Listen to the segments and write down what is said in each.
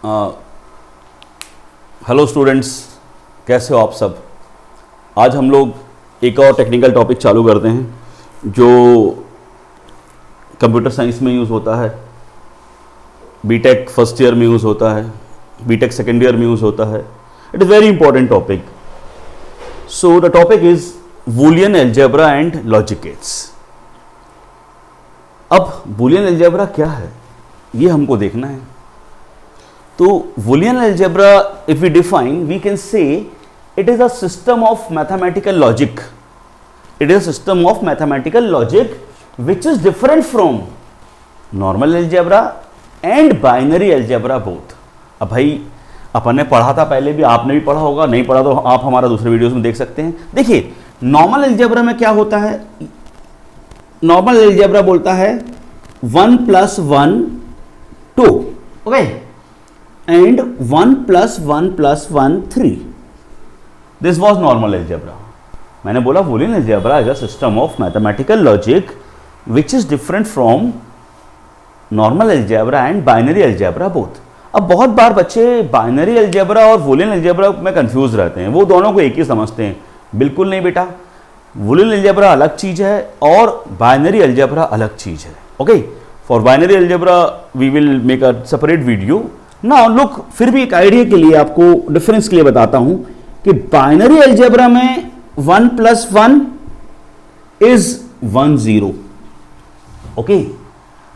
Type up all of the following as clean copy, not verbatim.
Hello students, कैसे हो आप सब। आज हम लोग एक और टेक्निकल टॉपिक चालू करते हैं जो कंप्यूटर साइंस में यूज़ होता है, बीटेक फर्स्ट ईयर में यूज़ होता है, बीटेक सेकेंड ईयर में यूज़ होता है। It is very important topic. So the topic is Boolean algebra and logic gates. अब बूलियन अलजेब्रा क्या है ये हमको देखना है। तो Boolean algebra, if we define, we can say it is a system of mathematical logic. It is a system of mathematical logic which is different from normal algebra and binary algebra both. अब भाई अपन ने पढ़ा था पहले भी, आपने भी पढ़ा होगा, नहीं पढ़ा तो आप हमारा दूसरे वीडियोस में देख सकते हैं। देखिए नॉर्मल अलजेब्रा में क्या होता है, नॉर्मल अलजेब्रा बोलता है 1 + 1 2, okay, and 1 + 1 + 1 3. This was normal algebra. मैंने बोला Boolean algebra is a system of mathematical logic which is different from normal algebra and binary algebra both. अब बहुत बार बच्चे बाइनरी अलजेब्रा और Boolean अलजेब्रा में कंफ्यूज रहते हैं, वो दोनों को एक ही समझते हैं। बिल्कुल नहीं बेटा, Boolean अलजेब्रा अलग चीज है और बाइनरी अलजेब्रा अलग चीज है। Okay, for binary algebra we will make a separate video. Now look, फिर भी एक आइडिया के लिए आपको डिफरेंस के लिए बताता हूं कि बाइनरी अलजेब्रा में 1 + 1 is 1 0, okay,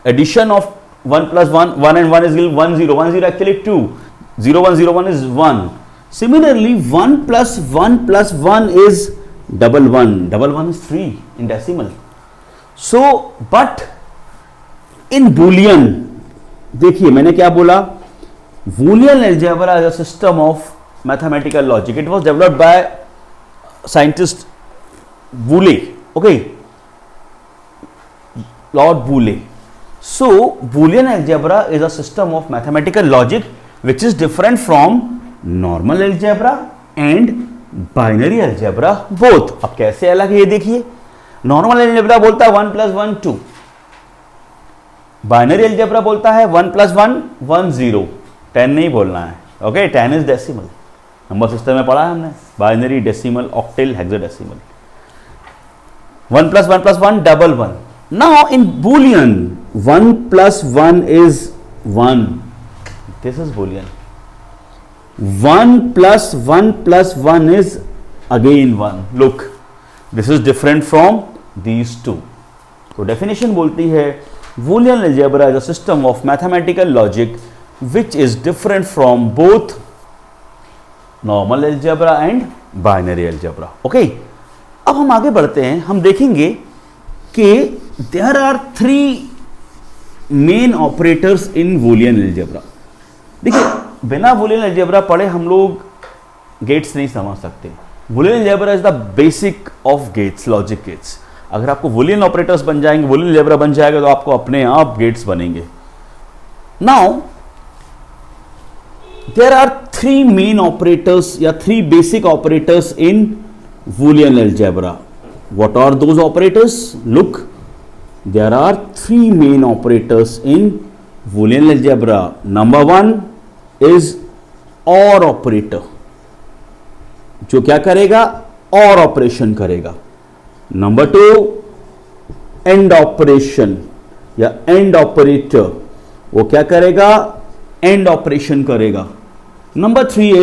addition of 1 + 1, 1 and 1 is 1 0, 1 0 actually 2, 0 1 0 1 is 1. Similarly 1 + 1 + 1 is 1 1, 1 1 is 3 in decimal. So but in Boolean, देखिए मैंने क्या बोला, Boolean algebra is a system of mathematical logic. It was developed by scientist Boole, okay, Lord Boole. So Boolean algebra is a system of mathematical logic which is different from normal algebra and binary algebra both. अब कैसे अलग है ये देखिए। Normal algebra बोलता है 1 + 1 2, binary algebra बोलता है 1 + 1 1 0, 10 नहीं बोलना है, okay, 10 is decimal. Number system में पढ़ा है हमने, binary, decimal, octal, hexadecimal. 1 + 1 + 1 1 1. Now in Boolean 1 + 1 is 1. This is Boolean. 1 + 1 + 1 is again 1. Look, this is different from these two. तो definition बोलती है Boolean algebra is a system of mathematical logic which is different from both normal algebra and binary algebra. Okay, अब हम आगे बढ़ते हैं, हम देखेंगे कि there are 3 main operators in Boolean algebra. देखिए बिना बूलियन अलजेब्रा पढ़े हम लोग गेट्स नहीं समझ सकते। Boolean algebra is the basic of gates, logic gates. अगर आपको बूलियन ऑपरेटर्स बन जाएंगे, बूलियन अलजेब्रा बन जाएगा तो आपको अपने आप गेट्स बनेंगे। Now there are 3 main operators या 3 basic operators in Boolean algebra. What are those operators? Look, there are 3 main operators in Boolean algebra. Number 1 is OR operator, जो क्या करेगा, OR ऑपरेशन करेगा। Number 2 AND ऑपरेशन या AND operator, वो क्या करेगा, and operation करेगा। Number 3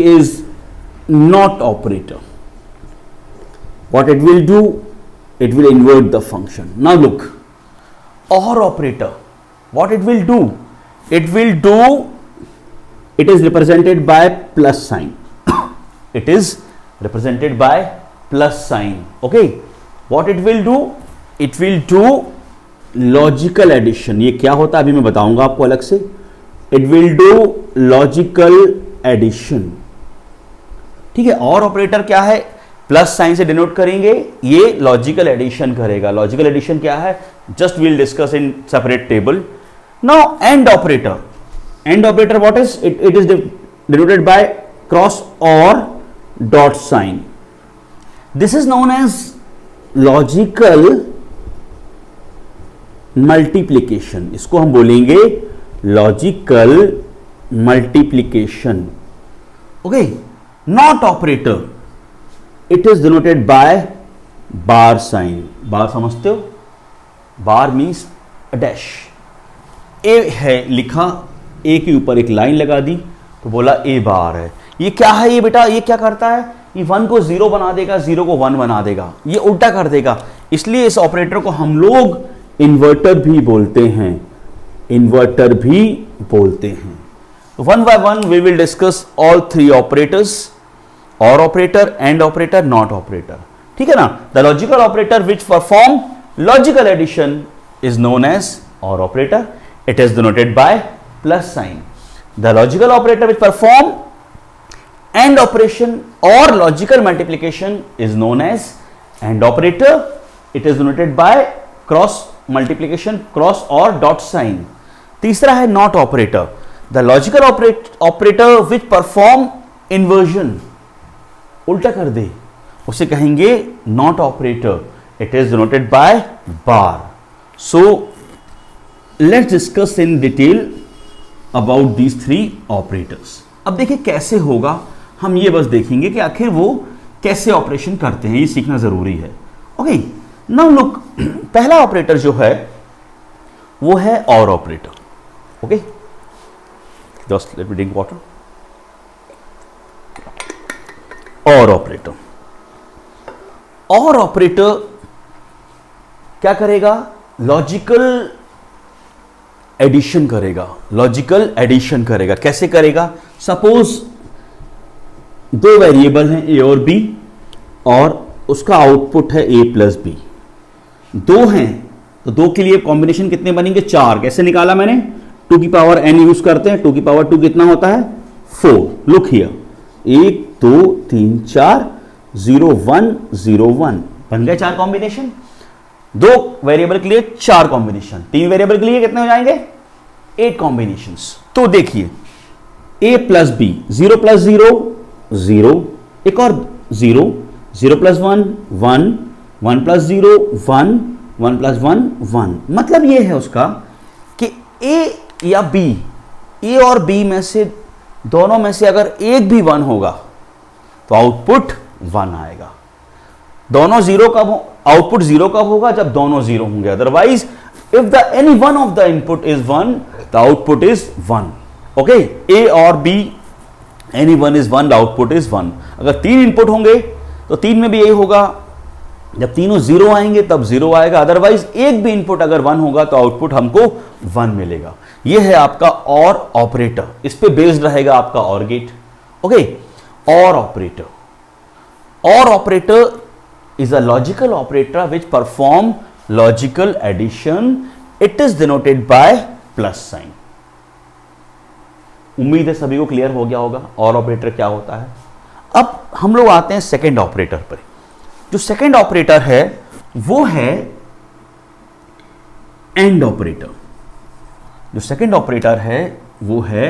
is not operator. What it will do, it will invert the function. Now look, or operator what it will do, it is represented by plus sign, it is represented by plus sign. Okay, what it will do logical addition. ये क्या होता है अभी मैं बताऊंगा आपको अलग से। It will do logical addition, ठीक है। और ऑपरेटर क्या है, प्लस साइन से डिनोट करेंगे, ये लॉजिकल एडिशन करेगा। लॉजिकल एडिशन क्या है, just will discuss in separate table. Now and operator, what is it is denoted by cross or dot sign. This is known as logical multiplication, इसको हम बोलेंगे logical multiplication. Okay, not operator, it is denoted by bar sign. Bar समझते हो? बार means dash. ए है लिखा, ए के ऊपर एक लाइन लगा दी तो बोला ए बार है। ये क्या है ये बेटा? ये क्या करता है? ये 1 को 0 बना देगा, 0 को 1 बना देगा, ये उल्टा कर देगा। इसलिए इस ऑपरेटर को हम लोग इन्वर्टर भी बोलते हैं, इन्वर्टर भी बोलते हैं। तो one by one we will discuss all 3 operators, or operator, and operator, not operator. ठीक है ना? The logical operator which perform logical addition is known as OR operator. It is denoted by plus sign. The logical operator which perform AND operation or logical multiplication is known as AND operator. It is denoted by cross multiplication, cross or dot sign. तीसरा है NOT operator. The logical operator which perform inversion, उल्टा कर दे, उसे कहेंगे NOT operator. It is denoted by bar. So let's discuss in detail about these 3 operators. अब देखिए कैसे होगा, हम ये बस देखेंगे कि आखिर वो कैसे ऑपरेशन करते हैं, ये सीखना जरूरी है। ओके, नाउ लुक, पहला ऑपरेटर जो है वो है OR operator. Okay, just let me drink water. OR operator, OR operator क्या करेगा? लॉजिकल एडिशन करेगा, लॉजिकल एडिशन करेगा। कैसे करेगा? सपोज 2 वेरिएबल हैं ए और बी, और उसका आउटपुट है ए प्लस बी। 2 हैं तो 2 के लिए कॉम्बिनेशन कितने बनेंगे? 4। कैसे निकाला मैंने? 2 की पावर n यूज करते हैं। 2 की पावर 2 कितना होता है? 4। लुक हियर, 1 2 3 4, 0 1 0 1, बन गए 4 कॉम्बिनेशन। 2 वेरिएबल के लिए 4 कॉम्बिनेशन, 3 वेरिएबल के लिए कितने हो जाएंगे? 8 कॉम्बिनेशंस। तो देखिए a प्लस बी, 0 प्लस 0 0, एक और 0, 0 प्लस 1 1, 1 प्लस 0 1, 1 प्लस 1 1। मतलब ये है उसका कि a या b, a और b में से दोनों में से अगर एक भी 1 होगा तो आउटपुट 1 आएगा। दोनों 0 कब हो? आउटपुट 0 कब होगा? जब दोनों 0 होंगे। Otherwise if the any one of the input is 1, the output is 1। Okay, A और B any one is 1, the output is 1। अगर 3 इनपुट होंगे तो 3 में भी यही होगा, जब तीनों 0 आएंगे तब 0 आएगा। अदरवाइज एक भी इनपुट अगर 1 होगा तो आउटपुट हमको 1 मिलेगा। यह है आपका OR ऑपरेटर, इस पे बेस्ड रहेगा आपका OR gate. Okay, OR operator, OR operator is a logical operator which perform logical addition. It is denoted by plus sign. उम्मीद है सभी को क्लियर हो गया होगा OR ऑपरेटर क्या होता है। अब हम लोग आते हैं सेकंड ऑपरेटर पर। जो सेकंड ऑपरेटर है वो है एंड ऑपरेटर। जो सेकंड ऑपरेटर है वो है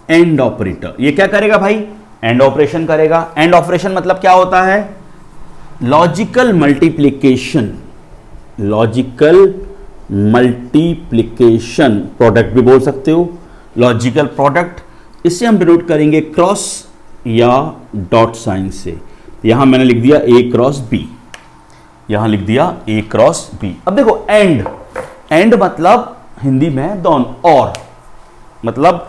एंड ऑपरेटर। ये क्या करेगा भाई? एंड ऑपरेशन करेगा। एंड ऑपरेशन मतलब क्या होता है? Logical multiplication, logical multiplication, product भी बोल सकते हो, लॉजिकल प्रोडक्ट। इससे हम डिनोट करेंगे क्रॉस या डॉट साइन से। यहां मैंने लिख दिया a क्रॉस b, यहां लिख दिया a क्रॉस b। अब देखो एंड, एंड मतलब हिंदी में दोनों, और मतलब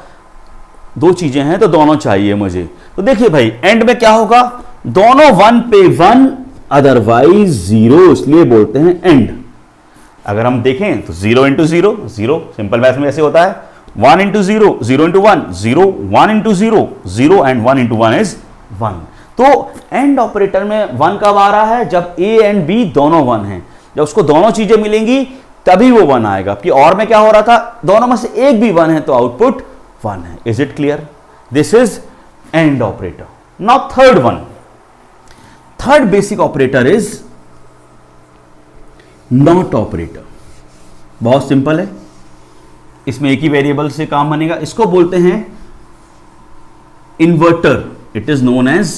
2 चीजें हैं तो दोनों चाहिए मुझे। तो देखिए भाई एंड में क्या होगा? दोनों 1 पे 1, अदरवाइज 0, इसलिए बोलते हैं एंड। अगर हम देखें तो 0 इंटू 0 0, सिंपल मैथ में ऐसे होता है। 1 into 0 0 into 1 0, 1 into 0 0, and 1 into 1 is 1। तो एंड ऑपरेटर में 1 कब आ रहा है? जब a एंड b दोनों 1 हैं। जब उसको दोनों चीजें मिलेंगी तभी वो 1 आएगा। कि और में क्या हो रहा था? दोनों में से एक भी 1 है तो आउटपुट 1 है। Is it clear? This is and operator. Now third one, third basic operator is not operator. बहुत सिंपल है, इसमें एक ही वेरिएबल से काम बनेगा। इसको बोलते हैं inverter. It is known as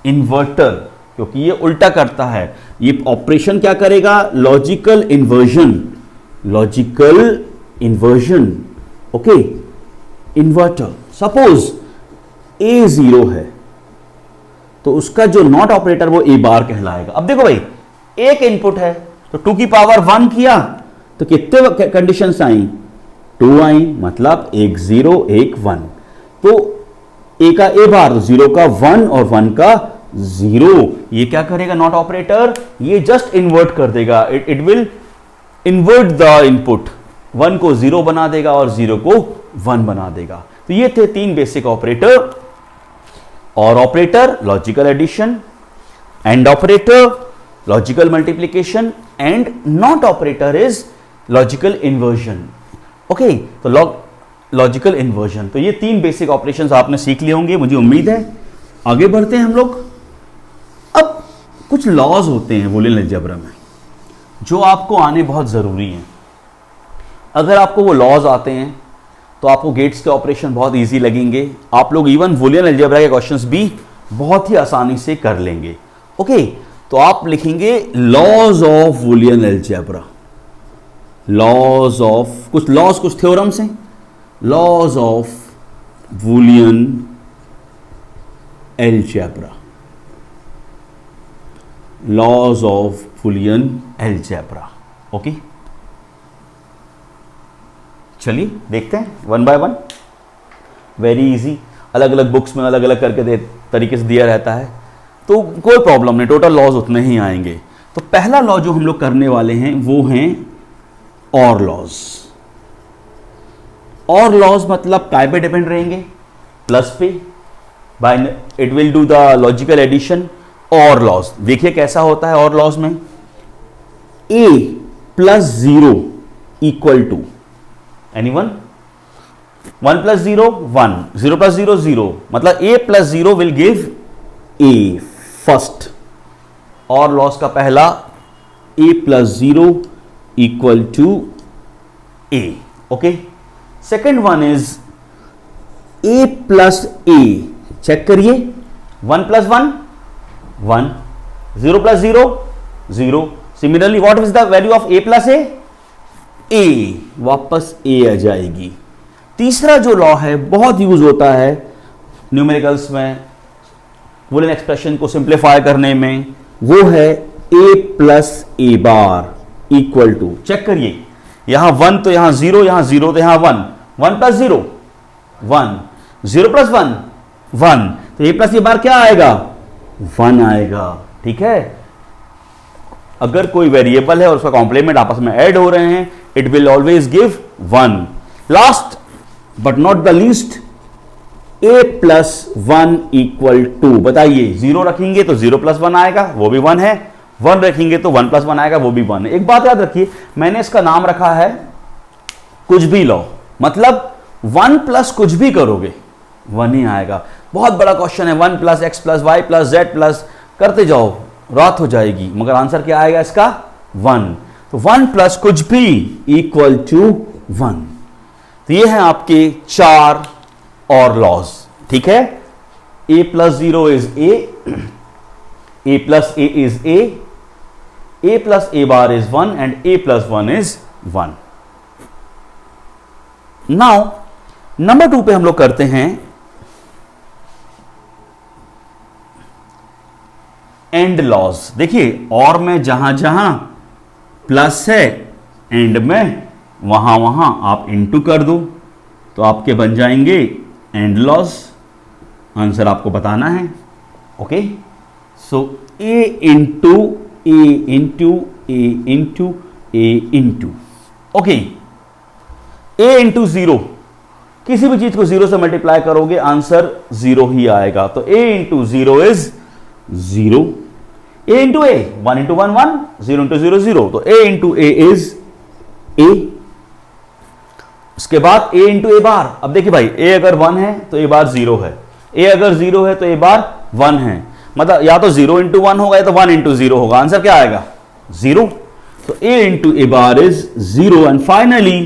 inverter क्योंकि ये उल्टा करता है। ये ऑपरेशन क्या करेगा? Logical inversion, logical inversion, okay, inverter. Suppose A 0 है तो उसका जो नॉट ऑपरेटर वो ए बार कहलाएगा। अब देखो भाई, एक इनपुट है तो 2 की पावर 1 किया तो कितने कंडीशंस आई? 2 आई, मतलब एक 0 एक 1। तो ए का ए बार, 0 का 1 और 1 का 0। ये क्या करेगा नॉट ऑपरेटर? ये जस्ट इन्वर्ट कर देगा। It will invert the input, 1 को 0 बना देगा और 0 को 1 बना देगा। तो ये थे 3 basic operator. OR operator logical addition, and operator logical multiplication, and not operator is logical inversion. Okay, तो लॉजिकल इन्वर्जन, तो ये 3 बेसिक ऑपरेशंस आपने सीख लिए होंगे, मुझे उम्मीद है। आगे बढ़ते हैं हम लोग। अब कुछ लॉज होते हैं बूलियन अलजेब्रा में जो आपको आने बहुत जरूरी हैं। अगर आपको वो लॉज आते हैं तो आपको गेट्स के ऑपरेशन बहुत इजी लगेंगे। आप लोग इवन बूलियन अलजेब्रा के क्वेश्चंस भी बहुत ही आसानी से कर लेंगे। ओके, तो आप लिखेंगे laws of Boolean algebra. Laws of, कुछ लॉज, कुछ थ्योरम्स हैं। Laws of Boolean algebra, laws of Boolean algebra. Okay, चलिए देखते हैं one by one. Very easy, अलग अलग बुक्स में अलग अलग करके तरीके से दिया रहता है, तो कोई प्रॉब्लम नहीं, टोटल लॉज उतने ही आएंगे। तो पहला लॉ जो हम लोग करने वाले हैं वो हैं और लॉज। और लॉज मतलब काय पे डिपेंड रहेंगे? प्लस पे। By it will do the logical addition. OR laws देखिए कैसा होता है और लॉज में, a plus 0 equal to anyone? 1 plus 0 1, 0 plus 0 0, मतलब a plus 0 will give a first. OR laws का पहला a plus 0 equal to a। Okay, second one is a plus a। Check करिए, 1 प्लस 1 1, 0 plus 0 0। Similarly what is the value of a plus a? वापस a आ जाएगी। तीसरा जो law है बहुत यूज होता है न्यूमेरिकल्स में, बूलियन एक्सप्रेशन को सिंप्लीफाई करने में, वो है a plus a bar equal to, check करिए, यहां 1 तो यहां 0, यहां 0 तो यहां 1, 1 प्लस 0 1, 0 प्लस 1 1, तो a प्लस a बार क्या आएगा? 1 आएगा। ठीक है, अगर कोई वेरिएबल है और उसका कॉम्प्लीमेंट आपस में ऐड हो रहे हैं, it will always give 1। Last but not the least, a plus 1 equal to, बताइए 0 रखेंगे तो 0 प्लस 1 आएगा, वो भी 1 है। 1 रखेंगे तो 1 प्लस 1 आएगा, वो भी 1 है। एक बात याद रखिए, मैंने इसका नाम रखा है कुछ भी लॉ, मतलब 1 प्लस कुछ भी करोगे 1 ही आएगा। बहुत बड़ा क्वेश्चन है, 1 plus X plus Y plus Z plus, करते जाओ रात हो जाएगी, मगर आंसर क्या आएगा इसका? 1। तो 1 प्लस कुछ भी इक्वल टू 1। तो ये हैं आपके 4 और लॉज। ठीक है, a plus 0 is a plus a is a plus a bar is 1 and a plus 1 is 1। Now number 2 पे हम लोग करते हैं एंड लॉज। देखिए, और में जहां जहां प्लस है, एंड में वहां वहां आप इनटू कर दो तो आपके बन जाएंगे एंड लॉज। आंसर आपको बताना है। Okay, so a into a into a into a into, okay, a into 0, किसी भी चीज को 0 से मल्टीप्लाई करोगे आंसर 0 ही आएगा। तो a into 0 is 0, a into a, 1 into 1 1, 0 into 0 0, तो a into a is a। उसके बाद a इंटू a बार। अब देखिए भाई, a अगर 1 है तो a बार 0 है, a अगर 0 है तो a बार 1 है, मतलब या तो 0 इंटू 1 होगा या तो 1 इंटू 0 होगा। आंसर क्या आएगा? 0। तो a into a bar is 0 and finally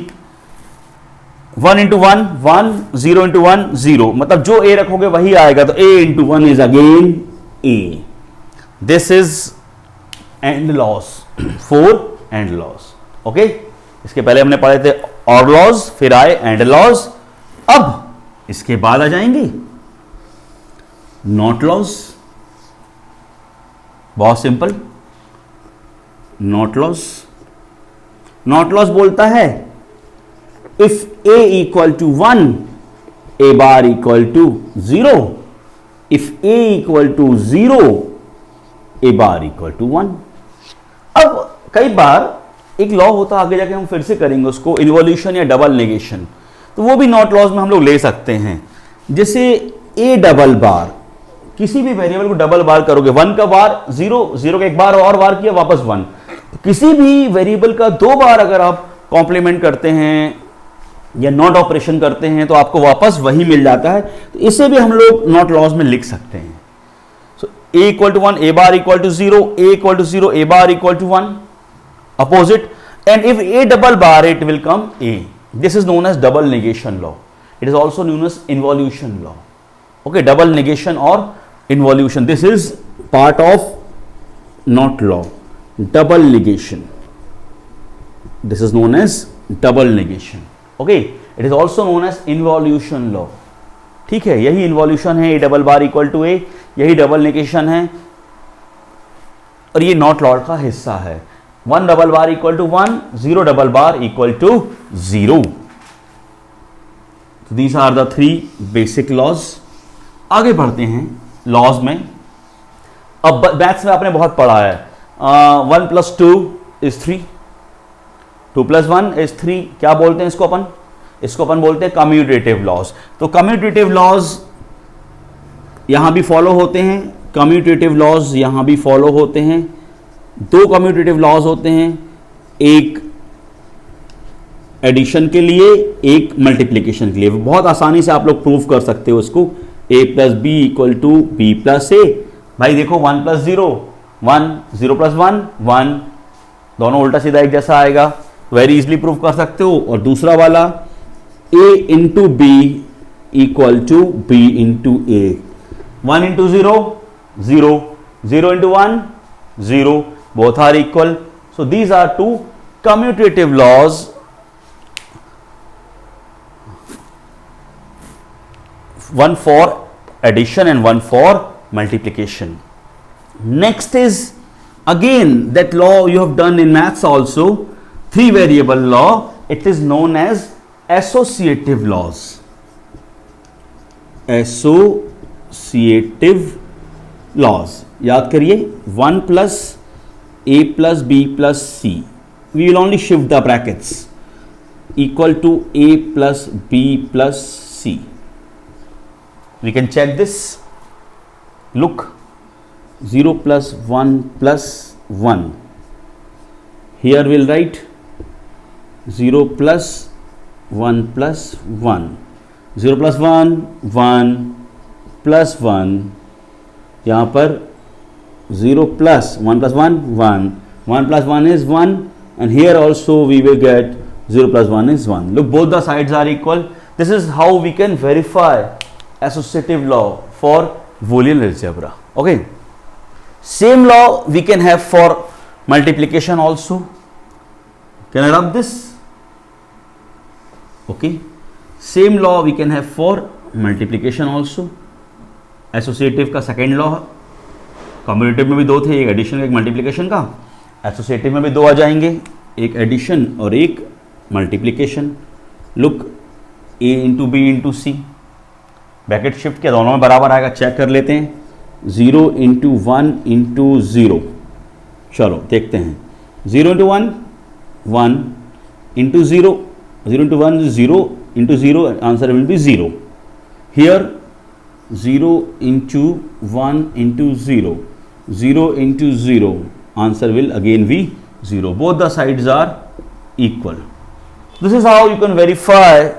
1 into 1 1, 0 into 1 0, मतलब जो a रखोगे वही आएगा। तो a into 1 is again a। This is and loss, 4 and loss. Okay, इसके पहले हमने पढ़े थे और लॉज, फिर आए एंड लॉज, अब इसके बाद आ जाएंगे नॉट लॉज। बहुत simple, not laws. Not laws बोलता है if a equal to 1 a bar equal to 0, if a equal to 0 a bar equal to 1। अब कई बार एक लॉ होता है, आगे जाके हम फिर से करेंगे उसको, इन्वोल्यूशन या डबल नेगेशन, तो वो भी नॉट लॉज में हम लोग ले सकते हैं। जैसे a डबल बार, किसी भी वेरिएबल को डबल बार करोगे, 1 का बार 0, 0 का एक बार और बार किया वापस 1, किसी भी वेरिएबल का 2 बार अगर आप कॉम्प्लीमेंट करते हैं या नॉट ऑपरेशन करते हैं तो आपको वापस वही मिल जाता है। तो इसे भी हम लोग नॉट लॉज में लिख सकते हैं। So a equal to 1 a bar equal to 0, a equal to 0 a bar equal to 1, opposite, and if a double bar it will come a. This is known as double negation law. It is also known as involution law. Okay, double negation or involution, this is part of not law, double negation, this is known as double negation. Okay, it is also known as involution law. ठीक है, यही involution है, a double bar equal to a, यही double negation है और ये not law का हिस्सा है। 1 double bar equal to 1, 0 double bar equal to 0। These are the 3 basic laws. आगे बढ़ते हैं लॉज में। अब मैथ्स में आपने बहुत पढ़ा है 1 + 2 = 3, 2 + 1 = 3। क्या बोलते हैं इसको अपन? इसको अपन बोलते हैं कम्यूटेटिव लॉज। तो कम्यूटेटिव लॉज यहां भी फॉलो होते हैं, कम्यूटेटिव लॉज यहां भी फॉलो होते हैं। 2 कम्यूटेटिव लॉज होते हैं, एक एडिशन के लिए, एक मल्टीप्लिकेशन के लिए। बहुत आसानी से आप लोग प्रूव कर सकते हो इसको। a + b = b + a। भाई देखो 1 + 0 1, 0 + 1 1, दोनों उल्टा सीधा एक जैसा आएगा, वेरी इजीली प्रूव कर सकते हो। और दूसरा वाला a × b = b × a, 1 × 0 0, 0 × 1 0, both are equal. So these are 2 commutative laws, one for addition and one for multiplication. Next is again that law you have done in maths also, 3 variable law. It is known as associative laws. Associative laws, याद करिए, 1 + a + b + c, we will only shift the brackets, equal to a + b + c. We can check this. Look, 0 + 1 + 1. Here we will write 0 + 1 + 1, 0 + 1 1 + 1, यहाँ पर 0 + 1 + 1 1, 1 + 1 is 1, and here also we will get 0 + 1 is 1. Look, both the sides are equal. This is how we can verify associative law for Boolean algebra. Okay, same law we can have for multiplication also. Can I rub this? Okay, same law we can have for multiplication also. Associative का second law, commutative में भी 2 थे, एक addition का एक multiplication का, associative में भी 2 आ जाएंगे, एक एडिशन और एक multiplication. Look, a × b × c, bracket shift किया, दोनों में बराबर आएगा, चेक कर लेते हैं। 0 × 1 × 0, चलो देखते हैं। 0 × 1 1 × 0, 0 × 1 0 × 0, answer will B 0। Here 0 × 1 × 0, 0 × 0, answer will again be 0. Both the sides are equal. This is how you can verify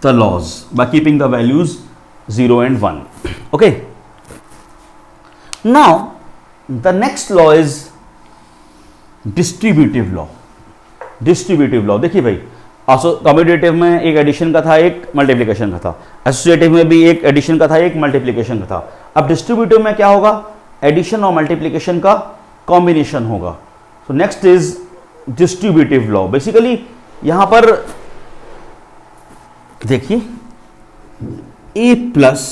the laws, by keeping the values 0 and 1. Okay. Now the next law is distributive law. Distributive law, देखिए भाई, commutative में एक addition का था, एक multiplication का था, associative में भी एक एडिशन का था, एक मल्टीप्लिकेशन का था। अब डिस्ट्रीब्यूटिव में क्या होगा? एडिशन और मल्टीप्लिकेशन का कॉम्बिनेशन होगा। So next is distributive law. Basically यहां पर देखिए a plus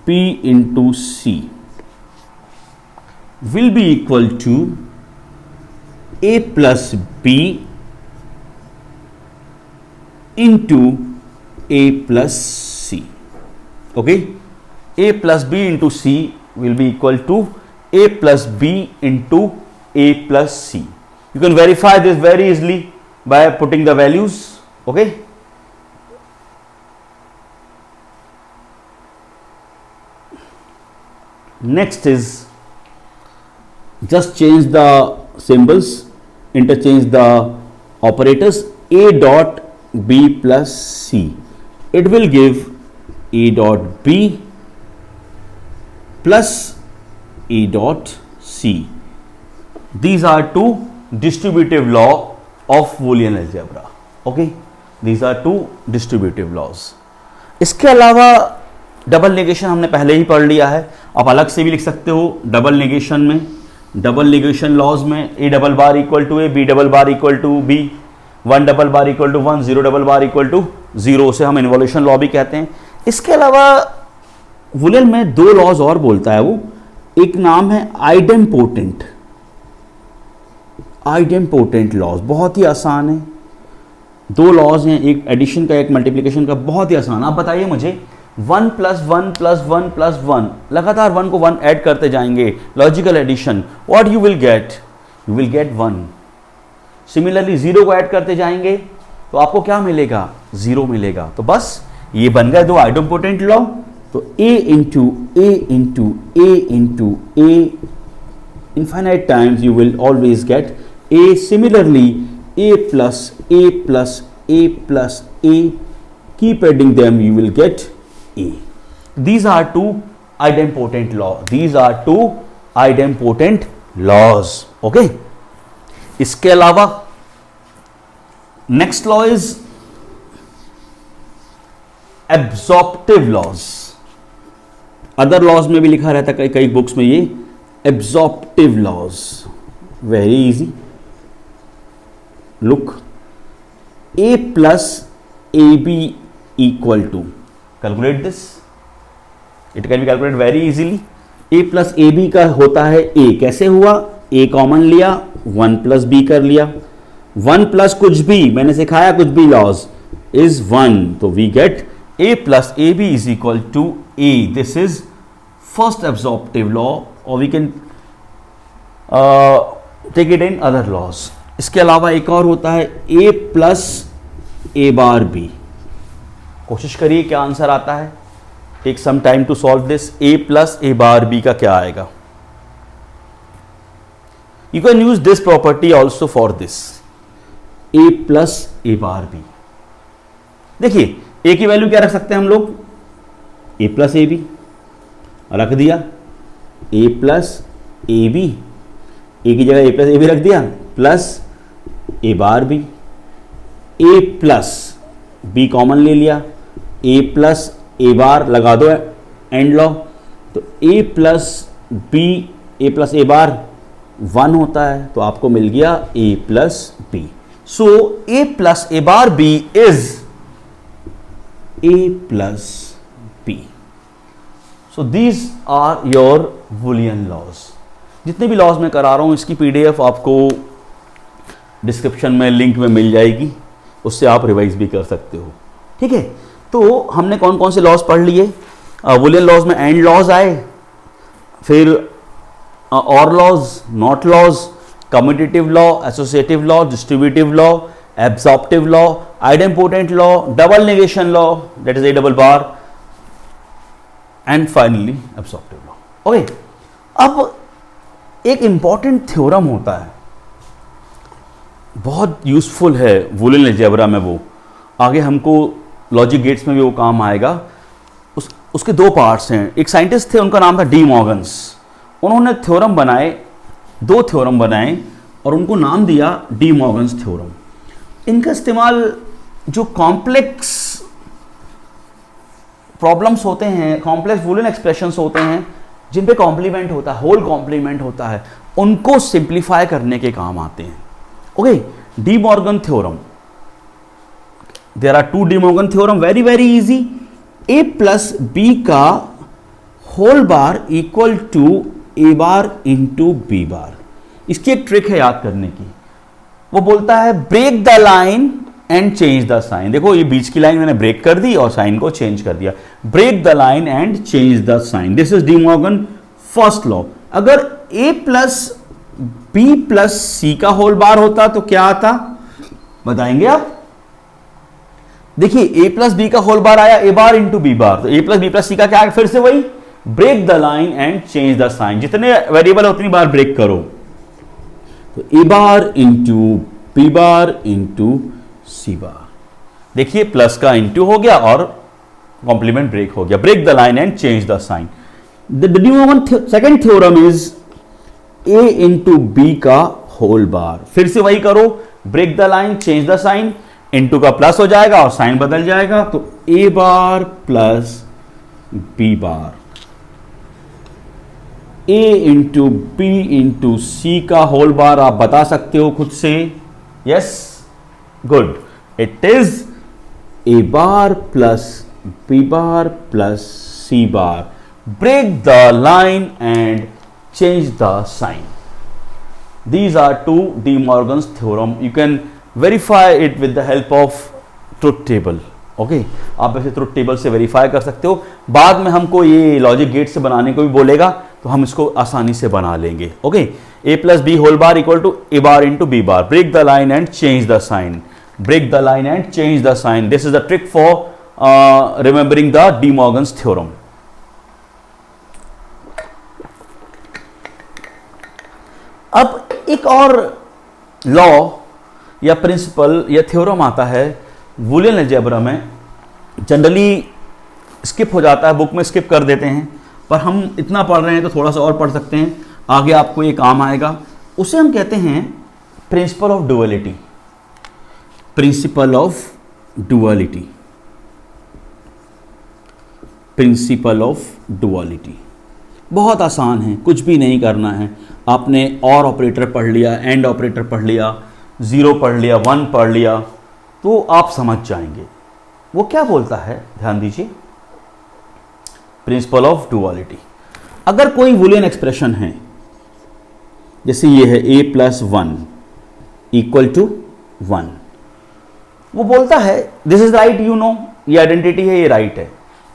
b into C will be equal to a plus b into a plus C. Okay, a plus b into C will be equal to a plus b into a plus c. You can verify this very easily by putting the values. Okay. Next is just change the symbols, interchange the operators. A dot b plus c. It will give a dot b plus A dot C. These are two distributive law of Boolean algebra. Okay, these are two distributive laws. इसके अलावा double negation हमने पहले ही पढ़ लिया है, आप अलग से भी लिख सकते हो। डबल नेगेशन में, डबल नेगेशन लॉज में A double bar equal to A, B double bar equal to B, 1 double bar equal to 1, 0 double bar equal to 0, उसे हम इन्वोल्यूशन लॉ भी कहते हैं। इसके अलावा बूलियन में दो लॉज और बोलता है वो, एक नाम है आइडेम्पोटेंट। आइडेम्पोटेंट लॉज बहुत ही आसान है, दो लॉज हैं, एक एडिशन का एक मल्टीप्लिकेशन का, बहुत ही आसान। आप बताइए मुझे 1 प्लस 1 प्लस 1 प्लस 1, लगातार 1 को 1 ऐड करते जाएंगे, logical addition, what you will get? You will get 1। Similarly 0 को ऐड करते जाएंगे तो आपको क्या मिलेगा? 0 मिलेगा। तो बस ये बन गए दो आइडेम्पोटेंट लॉ। तो a into a into a into a infinite times you will always get a. Similarly a plus a plus a plus a, keep adding them, you will get a. These are two idempotent law. These are two idempotent laws. Okay. इसके अलावा next law is absorptive laws. Other laws में भी लिखा रहता है कई books में ये absorptive laws. Very easy, look, a plus A B equal to, calculate this, it can be calculate very easily. a plus A B का होता है a, कैसे हुआ? a कॉमन लिया, 1 प्लस b कर लिया, 1 प्लस कुछ भी, मैंने सिखाया कुछ भी लॉज इज 1, तो we get a plus ab is equal to a. This is first absorptive law, or we can take it in other laws. इसके अलावा एक और होता है a plus a bar b. कोशिश करिए क्या आंसर आता है। Take some time to solve this. a plus a bar b का क्या आएगा? You can use this property also for this. a plus a bar b. देखिए a की वैल्यू क्या रख सकते हैं हम लोग? a प्लस ए बी रख दिया, a plus A B, A की जगह a प्लस ए बी रख दिया, plus a bar B, a plus b common ले लिया, a प्लस a बार लगा दो एंड लॉ, तो a plus b, a plus a bar 1 होता है, तो आपको मिल गया a plus b. So a plus a bar b is a plus b. So these are your Boolean laws. जितने भी लॉज मैं करा रहा हूँ इसकी PDF आपको डिस्क्रिप्शन में लिंक में मिल जाएगी, उससे आप रिवाइज भी कर सकते हो। ठीक है, तो हमने कौन कौन से लॉज पढ़ लिए? Boolean लॉज में एंड लॉज आए, फिर OR laws, not laws, commutative law, associative law, distributive law, absorptive law, idempotent law, double negation law, that is a double bar, and finally absorptive law. Okay, अब एक important theorem होता है, बहुत useful है Boolean algebra में, वो आगे हमको लॉजिक गेट्स में भी वो काम आएगा। उसके दो पार्ट्स हैं। एक साइंटिस्ट थे, उनका नाम था डी मॉर्गन्स। उन्होंने थ्योरम बनाए, दो थ्योरम बनाए और उनको नाम दिया डी मॉर्गन्स थ्योरम। इनका इस्तेमाल जो कॉम्प्लेक्स प्रॉब्लम्स होते हैं, कॉम्प्लेक्स बूलियन एक्सप्रेशंस होते हैं, जिन पे कॉम्प्लीमेंट होता है, होल कॉम्प्लीमेंट होता है, उनको सिंप्लीफाई करने के काम आते हैं. Okay, De Morgan theorem. There are two De Morgan theorem, very very easy. A plus B का whole bar equal to A bar into B bar. इसकी एक ट्रिक है याद करने की. वो बोलता है break the line and change the sign. देखो ये बीच की लाइन मैंने ब्रेक कर दी और साइन को चेंज कर दिया. Break the line and change the sign. This is De Morgan first law. अगर A plus B plus C का होल बार होता तो क्या आता, बताएंगे आप? देखिए ए प्लस बी का होल बार आया A bar into B bar, तो A plus B plus C का क्या है, फिर से वही break the line and change the sign. जितने वेरिएबल है उतनी बार ब्रेक करो. तो A bar into B bar into C bar. देखिए प्लस का इंटू हो गया और कॉम्प्लीमेंट ब्रेक हो गया. Break the line and change the sign. The second theorem is A into B का होल बार. फिर से वही करो, break the line change the sign. Into का प्लस हो जाएगा और साइन बदल जाएगा. तो A bar plus B bar. A into B into C का होल बार आप बता सकते हो खुद से. Yes, good. It is A bar plus B bar plus C bar. Break the line and change the sign. These are two De Morgan's theorem. You can verify it with the help of truth table. Okay, आप ऐसे truth table से verify कर सकते हो. बाद में हमको ये लॉजिक गेट से बनाने को भी बोलेगा तो हम इसको आसानी से बना लेंगे. Okay, a plus b whole bar equal to a bar into b bar. Break the line and change the sign. Break the line and change the sign. This is the trick for remembering the De Morgan's theorem. अब एक और law या principal या theorem आता है Boolean algebra में. Generally skip हो जाता है, बुक में स्किप कर देते हैं, पर हम इतना पढ़ रहे हैं तो थोड़ा सा और पढ़ सकते हैं, आगे आपको ये काम आएगा. उसे हम कहते हैं principal of duality. Principal of duality. Principal of duality बहुत आसान है, कुछ भी नहीं करना है. आपने और ऑपरेटर पढ़ लिया, एंड ऑपरेटर पढ़ लिया, जीरो पढ़ लिया, वन पढ़ लिया, तो आप समझ जाएंगे. वो क्या बोलता है, ध्यान दीजिए. Principle of duality. अगर कोई बूलियन एक्सप्रेशन है, जैसे ये है a plus one equal to one, वो बोलता है this is right. You know, ये आइडेंटिटी है, ये राइट है.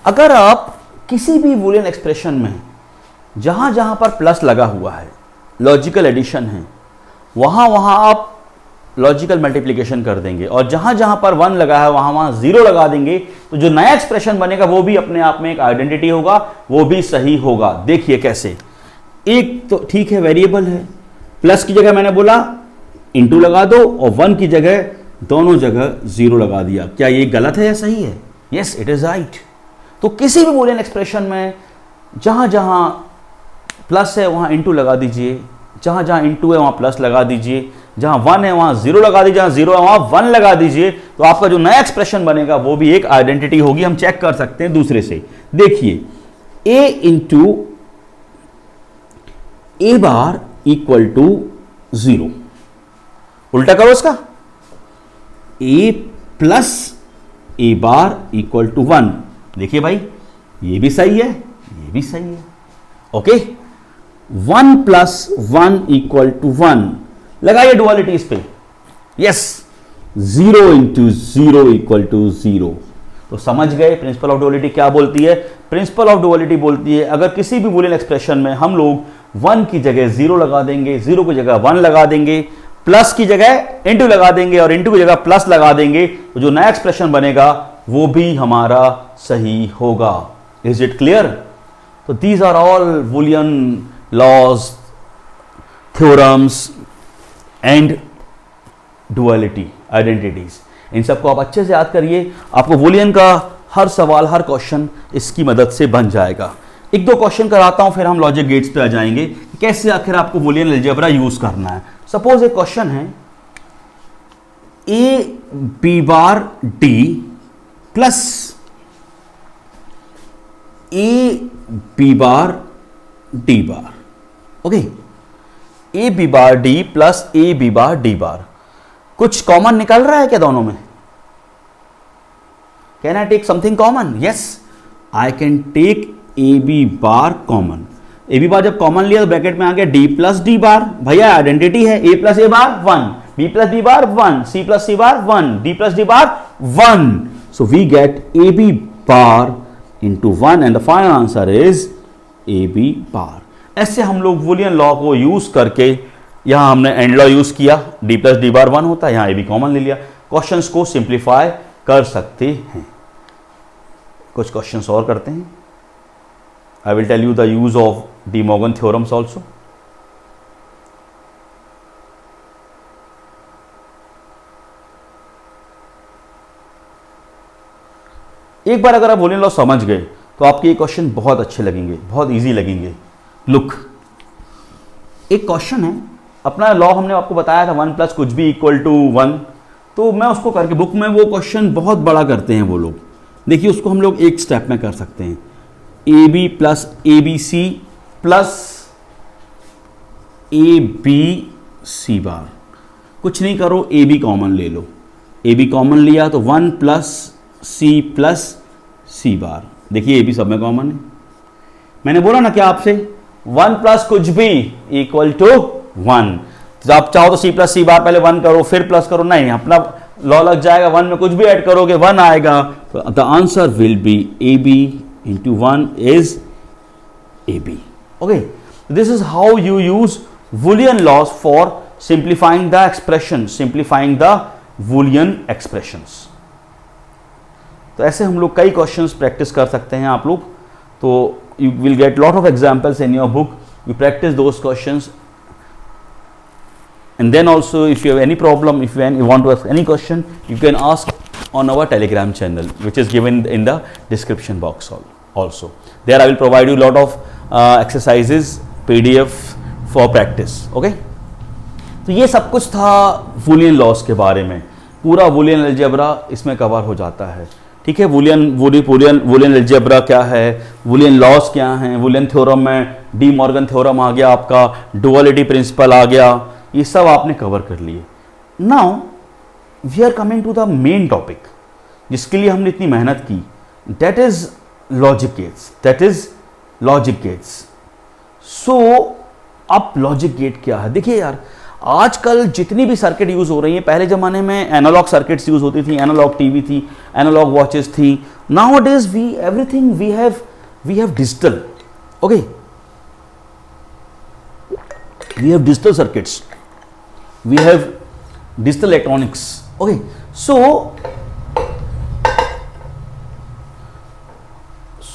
अगर आप किसी भी बूलियन एक्सप्रेशन में जहां जहां पर प्लस लगा हुआ है, लॉजिकल एडिशन है, वहां वहां आप लॉजिकल मल्टीप्लिकेशन कर देंगे, और जहां जहां पर वन लगा है वहां वहां जीरो लगा देंगे, तो जो नया एक्सप्रेशन बनेगा वो भी अपने आप में एक आइडेंटिटी होगा, वो भी सही होगा. देखिए कैसे. एक तो ठीक है वेरिएबल है, प्लस की जगह मैंने बोला इंटू लगा दो, और वन की जगह दोनों जगह जीरो लगा दिया. क्या ये गलत है या सही है? Yes, it is right. तो किसी भी बूलियन एक्सप्रेशन में जहां जहां प्लस है वहां इंटू लगा दीजिए, जहां जहां इंटू है वहां प्लस लगा दीजिए, जहां वन है वहां जीरो लगा दीजिए, जहां जीरो है वहां वन लगा दीजिए, तो आपका जो नया एक्सप्रेशन बनेगा वो भी एक आइडेंटिटी होगी. हम चेक कर सकते हैं दूसरे से. देखिए a into A bar equal to zero. उल्टा करो इसका, a plus A bar equal to one. देखिए भाई, ये भी सही है, ये भी सही है. Okay, one plus one equal to one. लगाइए डुअलिटी इस पे. Yes, zero into zero equal to zero. तो समझ गए प्रिंसिपल ऑफ डुअलिटी क्या बोलती है. प्रिंसिपल ऑफ डुअलिटी बोलती है अगर किसी भी बूलियन एक्सप्रेशन में हम लोग वन की जगह जीरो लगा देंगे, जीरो की जगह वन लगा देंगे, प्लस की जगह इंटू लगा देंगे और इंटू की जगह प्लस लगा देंगे, तो जो नया एक्सप्रेशन बनेगा वो भी हमारा सही होगा. Is it clear? तो these are all Boolean laws, theorems and duality identities. इन सबको आप अच्छे से याद करिए. आपको बूलियन का हर सवाल, हर क्वेश्चन इसकी मदद से बन जाएगा. एक दो क्वेश्चन कराता हूं, फिर हम लॉजिक गेट्स पे आ जाएंगे कैसे आखिर आपको बूलियन अलजेब्रा यूज करना है. सपोज एक क्वेश्चन है A B bar D plus A B bar D bar. Okay, A B bar D plus A B bar D bar. कुछ कॉमन निकल रहा है क्या दोनों में? Can I take something common? Yes, I can take A B bar common. A B bar जब common लिया तो ब्रैकेट में आ गया डी प्लस डी बार. भैया आइडेंटिटी है, A plus A bar 1, B plus B bar 1, C plus C bar 1, D plus D bar 1. So we get A B bar into 1 and the final answer is A B bar. ऐसे हम लोग Boolean law को use करके, यहां हमने and law use किया, D plus D bar 1 होता है, यहां ए बी कॉमन ले लिया, क्वेश्चंस को सिंप्लीफाई कर सकते हैं. कुछ क्वेश्चंस और करते हैं. I will tell you the use of De Morgan theorems also. एक बार अगर आप वूलियन लॉ समझ गए तो आपके ये क्वेश्चन बहुत अच्छे लगेंगे, बहुत इजी लगेंगे. लुक, एक क्वेश्चन है, अपना लॉ हमने आपको बताया था 1 प्लस कुछ भी इक्वल टू 1, तो मैं उसको करके, बुक में वो क्वेश्चन बहुत बड़ा करते हैं वो लोग. देखिए उसको हम लोग एक स्टेप में कर सकते हैं. A B plus A B C plus A B C bar. कुछ नहीं करो, ए बी कॉमन ले लो. ए बी कॉमन लिया तो 1 प्लस सी बार. देखिए ए बी सब में कॉमन है. मैंने बोला ना क्या आपसे, 1 प्लस कुछ भी इक्वल टू 1. तो आप चाहो तो सी प्लस सी बार पहले 1 करो फिर प्लस करो, नहीं, अपना लॉ लग जाएगा. 1 में कुछ भी ऐड करोगे 1 आएगा. तो the answer will be A B into 1 is AB. Okay, this is how you use Boolean laws for simplifying the expression, simplifying the Boolean expressions. तो ऐसे हम लोग कई क्वेश्चंस प्रैक्टिस कर सकते हैं आप लोग. तो you will get lot of examples in your book. You practice those questions, and then also if you have any problem, if you want to ask any question, you can ask on our Telegram channel, which is given in the description box also. There I will provide you lot of exercises, PDF for practice. Okay? तो ये सब कुछ था Boolean loss के बारे में. पूरा Boolean algebra इसमें कवर हो जाता है. ठीक है, वूलियन अलजेब्रा क्या है, वूलियन लॉस क्या हैं, वूलियन थ्योरम में डी मॉर्गन थ्योरम आ गया, आपका डुअलिटी प्रिंसिपल आ गया, ये सब आपने कवर कर लिए. Now we are coming to the main topic जिसके लिए हमने इतनी मेहनत की. That is logic gates. सो अब लॉजिक गेट क्या है? देखिए यार, आजकल जितनी भी सर्किट यूज हो रही है, पहले जमाने में एनालॉग सर्किट्स यूज होती थी, एनालॉग टीवी थी, एनालॉग वॉचेस थी. Now it is everything we have digital. Okay, we have digital circuits, we have digital electronics. Okay,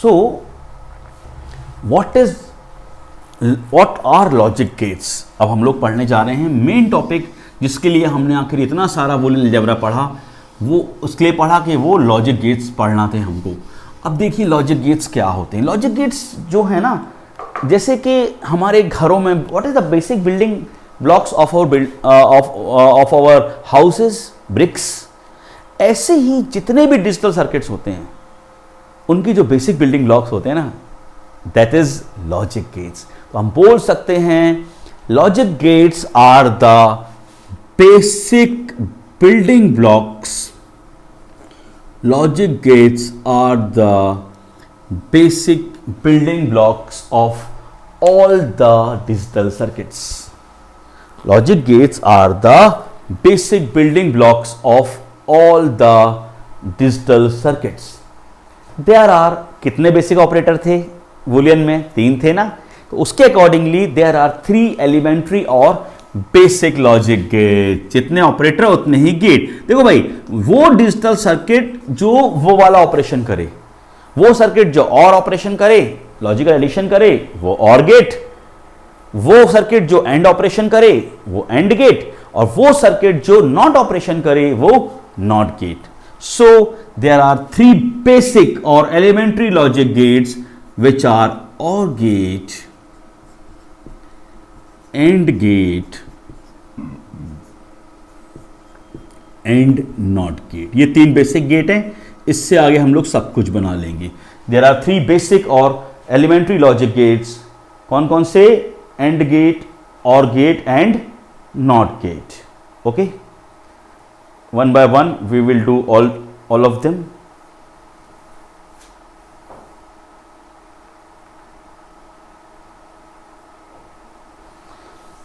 so what are logic gates? अब हम लोग पढ़ने जा रहे हैं मेन टॉपिक, जिसके लिए हमने आखिर इतना सारा बूलियन अलजेब्रा पढ़ा, वो उसके लिए पढ़ा कि वो लॉजिक गेट्स पढ़ना थे हमको. अब देखिए लॉजिक गेट्स क्या होते हैं. लॉजिक गेट्स जो है ना, जैसे कि हमारे घरों में what is the basic building blocks of our houses, bricks. ऐसे ही जितने भी डिजिटल सर्किट्स होते हैं उनकी जो बेसिक बिल्डिंग ब्लॉक्स होते हैं ना, दैट इज लॉजिक गेट्स. तो हम बोल सकते हैं logic gates are the basic building blocks. Logic gates are the basic building blocks of all the digital circuits. Logic gates are the basic building blocks of all the digital circuits. There are, कितने basic operator थे Boolean में? 3 थे ना. तो उसके accordingly there are 3 elementary और basic logic gate. जितने operator उतने ही गेट. देखो भाई, वो डिजिटल सर्किट जो वो वाला ऑपरेशन करे, वो सर्किट जो और ऑपरेशन करे, लॉजिकल एडिशन करे, वो और गेट. वो सर्किट जो एंड ऑपरेशन करे वो एंड गेट, और वो सर्किट जो नॉट ऑपरेशन करे वो not gate. So there are 3 basic or elementary logic gates, which are OR gate, AND gate and NOT gate. ये 3 बेसिक गेट हैं. इससे आगे हम लोग सब कुछ बना लेंगे. There are 3 basic or elementary logic gates कौन कौन से, and gate, or gate and not gate. Okay, one by one we will do all of them.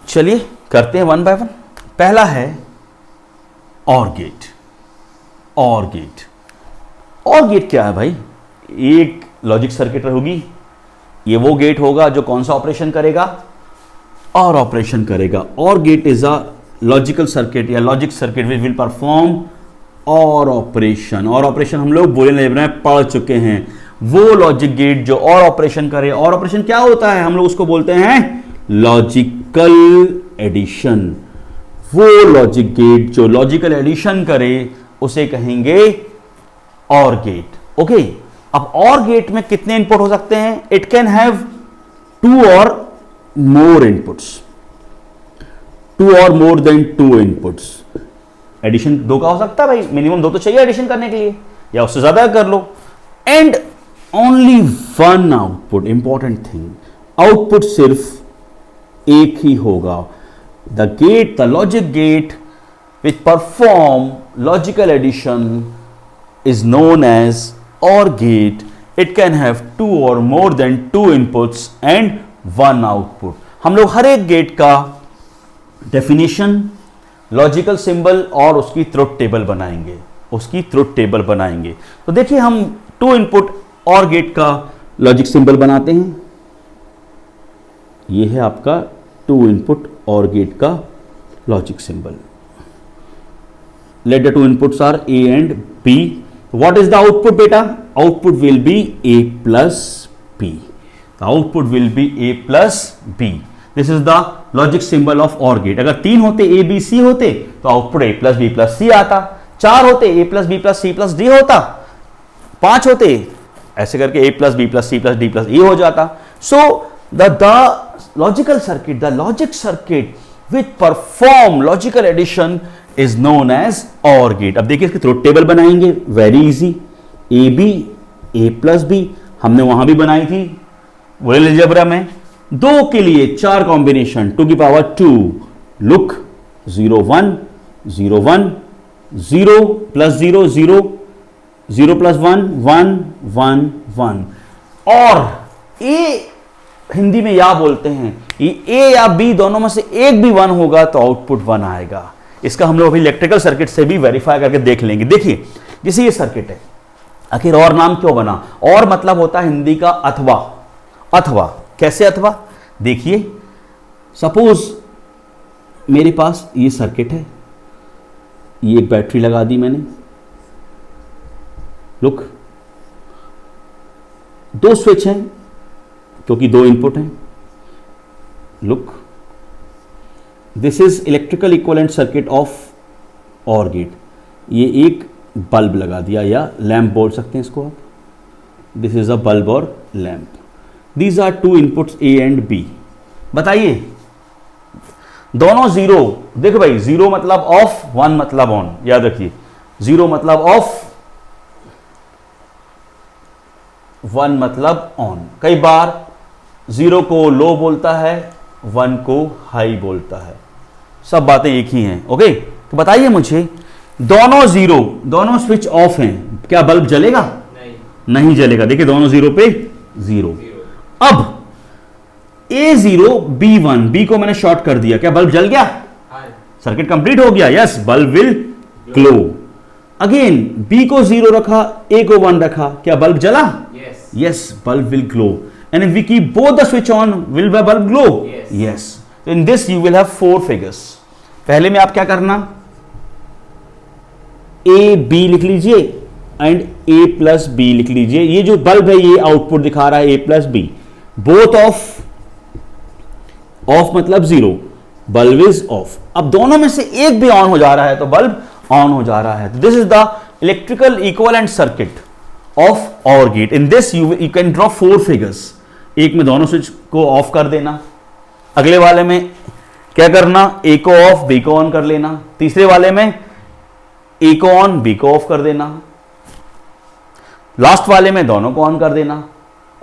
चलिए करते हैं वन बाय वन. पहला है और gate. Or gate, or gate क्या है भाई? एक लॉजिक सर्किट होगी, ये वो गेट होगा जो कौन सा ऑपरेशन करेगा, और ऑपरेशन करेगा. और gate is a logical circuit या logic circuit which will perform और ऑपरेशन. और ऑपरेशन हम लोग बूलियन अलजेब्रा में पढ़ चुके हैं. वो लॉजिक गेट जो और ऑपरेशन करे, और ऑपरेशन क्या होता है, हम लोग उसको बोलते हैं लॉजिकल एडिशन. वो लॉजिक गेट जो लॉजिकल एडिशन करे उसे कहेंगे और गेट. ओके, अब और गेट में कितने इनपुट हो सकते हैं? इट कैन हैव 2 और मोर इनपुट्स, 2 और मोर देन 2 इनपुट्स. एडिशन 2 का हो सकता है भाई, मिनिमम 2 तो चाहिए एडिशन करने के लिए, या उससे ज्यादा कर लो. And only 1 output. Important thing, output सिर्फ एक ही होगा. The gate, the logic gate which perform logical addition is known as OR gate. It can have 2 or more than 2 inputs and 1 output. हम लोग हर एक गेट का डेफिनेशन, लॉजिकल सिंबल और उसकी ट्रुथ टेबल बनाएंगे, उसकी ट्रुथ टेबल बनाएंगे. तो देखिए हम 2 इनपुट OR गेट का लॉजिक सिंबल बनाते हैं. यह है आपका 2 इनपुट OR गेट का logic symbol. Let the 2 inputs are A and B. What is the output, beta? Output will be A plus B. The output will be A plus B. This is the logic symbol of OR gate. अगर 3 होते, A, B, C होते, तो output A plus B plus C आता. 4 होते, A plus B plus C plus D होता. 5 होते, ऐसे करके A plus B plus C plus D plus E हो जाता. So the logical circuit, the logic circuit which perform logical addition is known as OR gate. अब देखिए इसकी truth table बनाएंगे, very easy. A B, A plus B हमने वहां भी बनाई थी बूलियन अलजेब्रा में. 2 के लिए 4 कॉम्बिनेशन, 2 की पावर 2. Look, 0 1 0 1 0 plus 0 0 0 plus 1 1 1 1. और ए हिंदी में या बोलते हैं, ये ए या बी दोनों में से एक भी 1 होगा तो आउटपुट 1 आएगा. इसका हम लोग अभी इलेक्ट्रिकल सर्किट से भी वेरीफाई करके देख लेंगे. देखिए जैसे ये सर्किट है, आखिर और नाम क्यों बना? और मतलब होता है हिंदी का अथवा. अथवा कैसे अथवा? देखिए सपोज मेरे पास ये सर्किट है, ये एक बैटरी लगा दी मैंने. लुक, 2 स्विच हैं क्योंकि 2 इनपुट हैं. Look, this is electrical equivalent circuit of OR gate. ये एक बल्ब लगा दिया या लैंप बोल सकते हैं इसको आप. दिस इज अ बल्ब और lamp. These are 2 inputs A and B. बताइए दोनों 0. देखो भाई 0 मतलब ऑफ, 1 मतलब ऑन. याद रखिए 0 मतलब ऑफ, 1 मतलब ऑन. कई बार 0 को लो बोलता है, 1 को हाई बोलता है. सब बातें एक ही हैं. ओके, तो बताइए मुझे, दोनों 0, दोनों स्विच ऑफ हैं, क्या बल्ब जलेगा? नहीं जलेगा. देखिए दोनों 0 पे 0. अब A0 B1, B को मैंने शॉर्ट कर दिया, क्या बल्ब जल गया? सर्किट कंप्लीट हो गया. Yes, bulb will glow. Again B को 0 रखा, A को 1 रखा, क्या बल्ब जला? Yes, bulb will glow. And if we keep both the switch on, will the bulb glow? Yes. So in this you will have 4 figures. पहले में आप क्या करना, A B लिख लीजिए एंड A प्लस B लिख लीजिए. ये जो बल्ब है ये आउटपुट दिखा रहा है A plus B. Both of, of मतलब 0, बल्ब इज ऑफ. अब दोनों में से एक भी ऑन हो जा रहा है तो बल्ब ऑन हो जा रहा है. This is the electrical equivalent circuit of OR gate. In this you can draw 4 figures. एक में दोनों स्विच को ऑफ कर देना, अगले वाले में क्या करना, A को ऑफ B को ऑन कर लेना, तीसरे वाले में A को ऑन B को ऑफ कर देना, लास्ट वाले में दोनों को ऑन कर देना.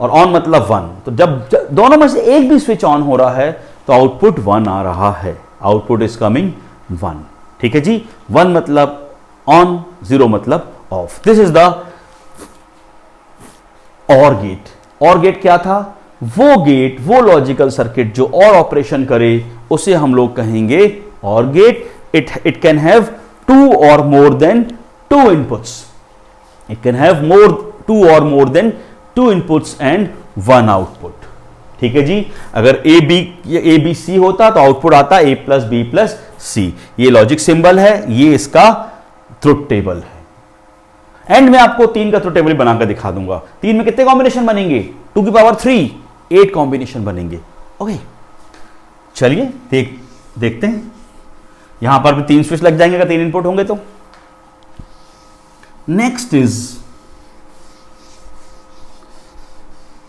और ऑन मतलब 1। तो जब दोनों में से एक भी स्विच ऑन हो रहा है तो आउटपुट 1 आ रहा है, आउटपुट इज कमिंग 1। ठीक है जी, 1 मतलब ऑन, 0 मतलब ऑफ। दिस इज द और गेट। और गेट क्या था? वो गेट, वो लॉजिकल सर्किट जो और ऑपरेशन करे उसे हम लोग कहेंगे or gate. It can have 2 or more than 2 inputs. It can have 2 or more than 2 inputs and 1 output. ठीक है जी, अगर ए बी सी होता तो आउटपुट आता ए प्लस बी प्लस सी। ये लॉजिक सिंबल है, ये इसका ट्रुथ टेबल है। एंड में आपको 3 का ट्रुथ टेबल बनाकर दिखा दूंगा। 3 में कितने कॉम्बिनेशन बनेंगे? 2 की पावर 3, 8 कॉम्बिनेशन बनेंगे। ओके, चलिए देखते हैं। यहां पर भी 3 स्विच लग जाएंगे अगर 3 इनपुट होंगे तो। Next is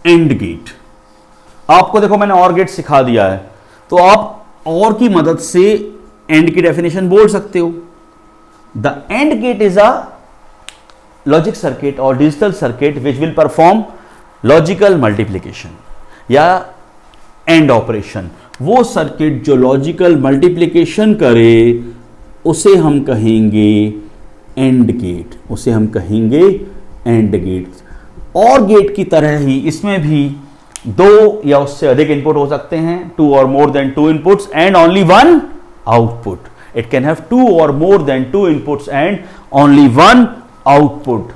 and gate. आपको देखो मैंने और गेट सिखा दिया है, तो आप और की मदद से एंड की डेफिनेशन बोल सकते हो। The AND gate is a logic circuit और digital circuit which will perform logical multiplication या एंड ऑपरेशन। वो सर्किट जो लॉजिकल मल्टीप्लिकेशन करे उसे हम कहेंगे एंड गेट, उसे हम कहेंगे एंड गेट। और गेट की तरह ही इसमें भी 2 या उससे अधिक इनपुट हो सकते हैं, 2 or more than 2 inputs and only 1 output. It can have 2 or more than 2 inputs and only 1 output.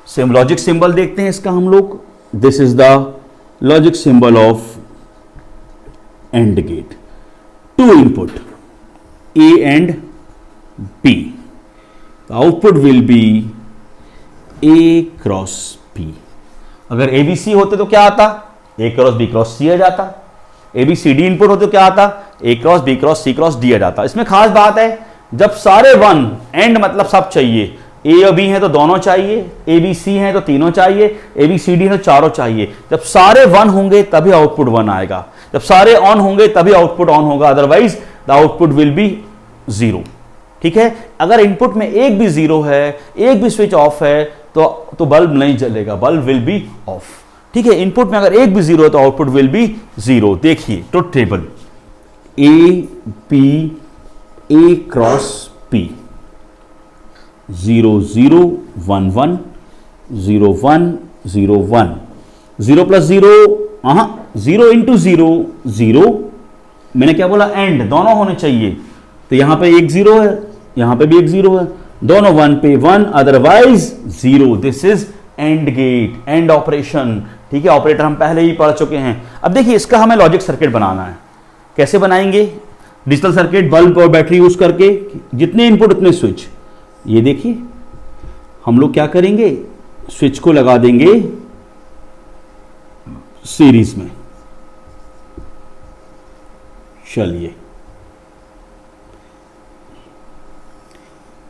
Same logic symbol देखते हैं इसका हम लोग। This is the logic symbol of and gate. 2 input A and B. The output will be A cross B. अगर ABC होते तो क्या आता? A cross B cross C आ जाता। ABCD इनपुट होते तो क्या आता? A cross B cross C cross D आ जाता। इसमें खास बात है, जब सारे 1, एंड मतलब सब चाहिए, A और B हैं तो दोनों चाहिए, ABC हैं तो तीनों चाहिए, ABCD हैं तो चारों चाहिए। जब सारे 1 होंगे तभी आउटपुट 1 आएगा, जब सारे ऑन होंगे तभी आउटपुट ऑन होगा, otherwise the output will be 0। ठीक है, अगर इनपुट में एक भी 0 है, एक भी स्विच ऑफ है तो बल्ब नहीं जलेगा, बल्ब विल बी ऑफ। ठीक है, इनपुट में अगर एक भी 0 है तो आउटपुट विल बी 0। देखिए ट्रुथ टेबल, ए क्रॉस पी, 0 0 1 1 0 1 0 1, 0 प्लस 0, 0 इंटू 0 0। मैंने क्या बोला? एंड, दोनों होने चाहिए। तो यहां पे एक 0 है, यहां पे भी एक 0 है, दोनों 1 पे 1, otherwise 0। This is and gate, and operation. ठीक है, ऑपरेटर हम पहले ही पढ़ चुके हैं। अब देखिए इसका हमें लॉजिक सर्किट बनाना है। कैसे बनाएंगे? डिजिटल सर्किट, बल्ब और बैटरी यूज करके, जितने इनपुट उतने स्विच। ये देखिए हम लोग क्या करेंगे, स्विच को लगा देंगे सीरीज में। चलिए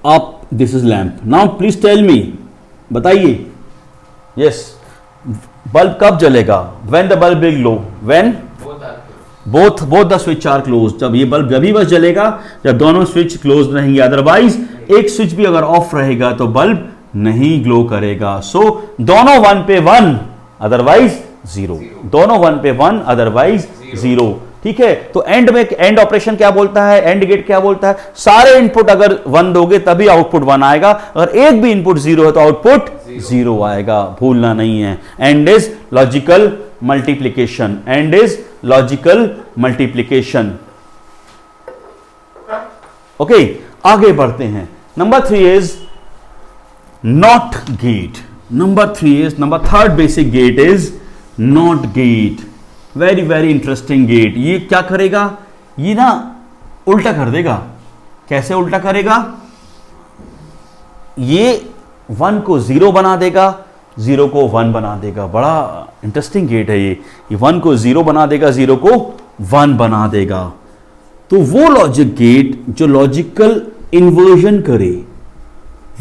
आप, this is lamp. Now please tell me, बताइए। यस, बल्ब कब जलेगा? When the bulb will glow, when both the switch are close. जब ये बल्ब जब ही बस जलेगा जब दोनों स्विच क्लोज रहेंगे, अदरवाइज एक स्विच भी अगर ऑफ रहेगा तो बल्ब नहीं ग्लो करेगा। सो दोनों 1 पे 1, अदरवाइज 0। दोनों 1 पे 1, अदरवाइज 0। ठीक है, तो एंड में एंड ऑपरेशन क्या बोलता है, एंड गेट क्या बोलता है? सारे इनपुट अगर 1 दोगे तभी आउटपुट 1 आएगा, अगर एक भी इनपुट 0 है तो आउटपुट 0 आएगा। भूलना नहीं है। And is logical multiplication, and is logical multiplication. Okay, आगे बढ़ते हैं। Number 3 is not gate. Number third basic gate is not gate. Very very interesting gate. ये क्या करेगा? ये ना उल्टा कर देगा। कैसे उल्टा करेगा? ये 1 को 0 बना देगा, 0 को 1 बना देगा। बड़ा इंटरेस्टिंग गेट है ये 1 को 0 बना देगा, 0 को 1 बना देगा। तो वो लॉजिक गेट जो लॉजिकल इन्वर्जन करे,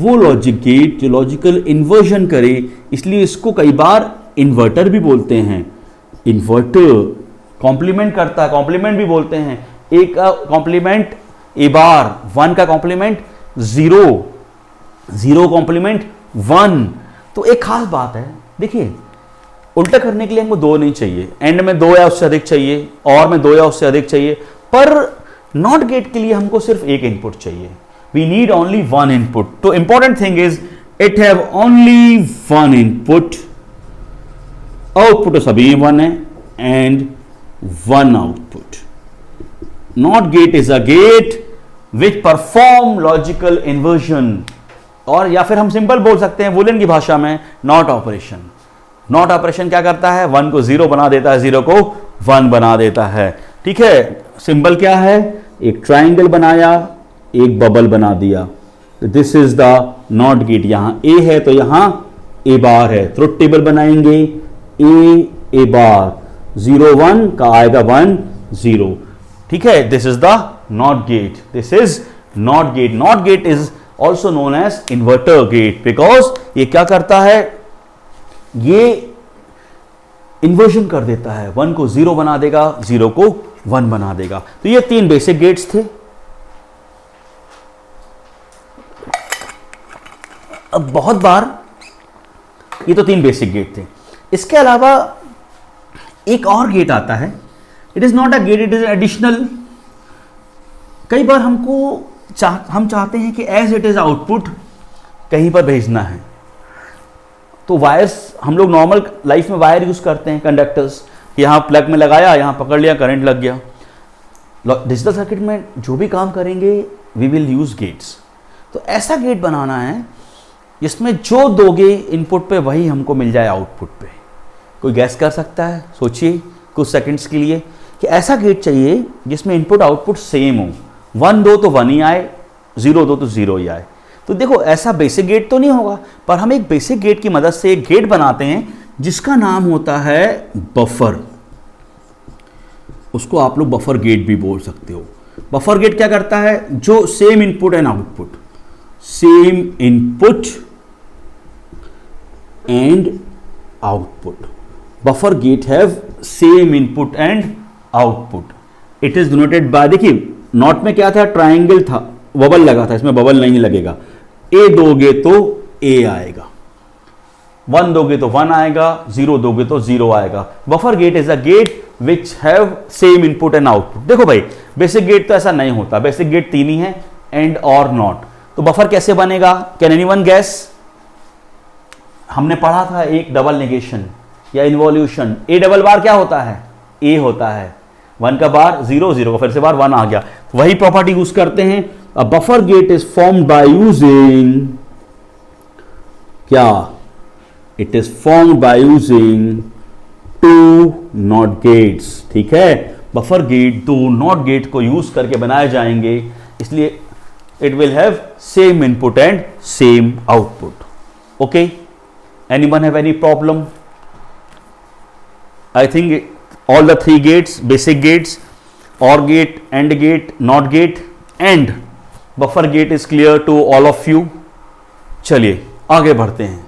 वो लॉजिक गेट जो लॉजिकल इन्वर्जन करे, इसलिए इसको कई बार इन्वर्टर भी बोलते हैं। इन्वर्टर कॉम्प्लीमेंट करता है, कॉम्प्लीमेंट भी बोलते हैं। एक का कॉम्प्लीमेंट ए बार, 1 का कॉम्प्लीमेंट 0, 0 कॉम्प्लीमेंट 1। तो एक खास बात है, देखिए उल्टा करने के लिए हमको 2 नहीं चाहिए, एंड में 2 या उससे अधिक चाहिए, और में 2 या उससे अधिक चाहिए, पर नॉट गेट के लिए हमको सिर्फ एक इनपुट चाहिए. We need only 1 input. तो important thing is it have only 1 input, output तो सभी 1 है, and 1 output. NOT gate is a gate which perform logical inversion, और या फिर हम सिंपल बोल सकते हैं बूलियन की भाषा में नॉट ऑपरेशन. नॉट ऑपरेशन क्या करता है? 1 को 0 बना देता है, 0 को 1 बना देता है. ठीक है, सिंबल क्या है? एक ट्राइंगल बनाया, एक बबल बना दिया. This is the not gate. यहां ए है तो यहां ए बार है. ट्रुथ टेबल बनाएंगे, ए बार, 0 1 का आएगा 1 0. ठीक है, this is the not gate. This is not gate. Not gate is also known as inverter gate, because ये क्या करता है? ये इन्वर्जन कर देता है. 1 को 0 बना देगा, 0 को 1 बना देगा. तो ये 3 बेसिक गेट्स थे. अब बहुत बार ये तो 3 बेसिक गेट थे. इसके अलावा एक और गेट आता है. It is not a gate, it is additional. कई बार हम चाहते हैं कि एज इट इज आउटपुट कहीं पर भेजना है. तो वायर्स, हम लोग नॉर्मल लाइफ में वायर यूज करते हैं, कंडक्टर्स. यहां प्लग में लगाया, यहां पकड़ लिया, करंट लग गया. डिजिटल सर्किट में जो भी काम करेंगे वी विल यूज गेट्स. तो ऐसा गेट बनाना है जिसमें जो दोगे इनपुट पे वही हमको मिल जाए आउटपुट पे. कोई गैस कर सकता है? सोचिए कुछ सेकंड्स के लिए कि ऐसा गेट चाहिए जिसमें इनपुट आउटपुट सेम हो. 1 दो तो 1 ही आए, 0 दो तो 0 ही आए. तो देखो, ऐसा बेसिक गेट तो नहीं होगा, पर हम एक बेसिक गेट की मदद से एक गेट बनाते हैं जिसका नाम होता है बफर. उसको आप लोग बफर गेट भी बोल सकते हो. बफर गेट क्या करता है? जो same input and output, same input and output. Buffer gate have same input and output. It is denoted by, देखिए नॉट में क्या था? ट्राइंगल था, बबल लगा था, इसमें बबल नहीं लगेगा. ए दोगे तो ए आएगा, 1 दोगे तो 1 आएगा, 0 दोगे तो 0 आएगा. Buffer gate is a gate which have same input and output. देखो भाई, बेसिक गेट तो ऐसा नहीं होता. बेसिक गेट 3 ही है, एंड और नॉट. तो बफर कैसे बनेगा? Can anyone gas? हमने पढ़ा था एक डबल नेगेशन या इन्वॉल्यूशन. ए डबल बार क्या होता है? ए होता है. 1 का बार 0, 0 का फिर से बार 1 आ गया. वही प्रॉपर्टी यूज करते हैं. A buffer gate is formed by using क्या? It is formed by using 2 not gates. ठीक है, बफर गेट 2 नॉट गेट को यूज करके बनाए जाएंगे, इसलिए it will have same input and same output. Okay, anyone have any problem? I think all the 3 gates, basic gates, OR gate, AND gate, NOT gate and buffer gate is clear to all of you. चलिए आगे बढ़ते हैं.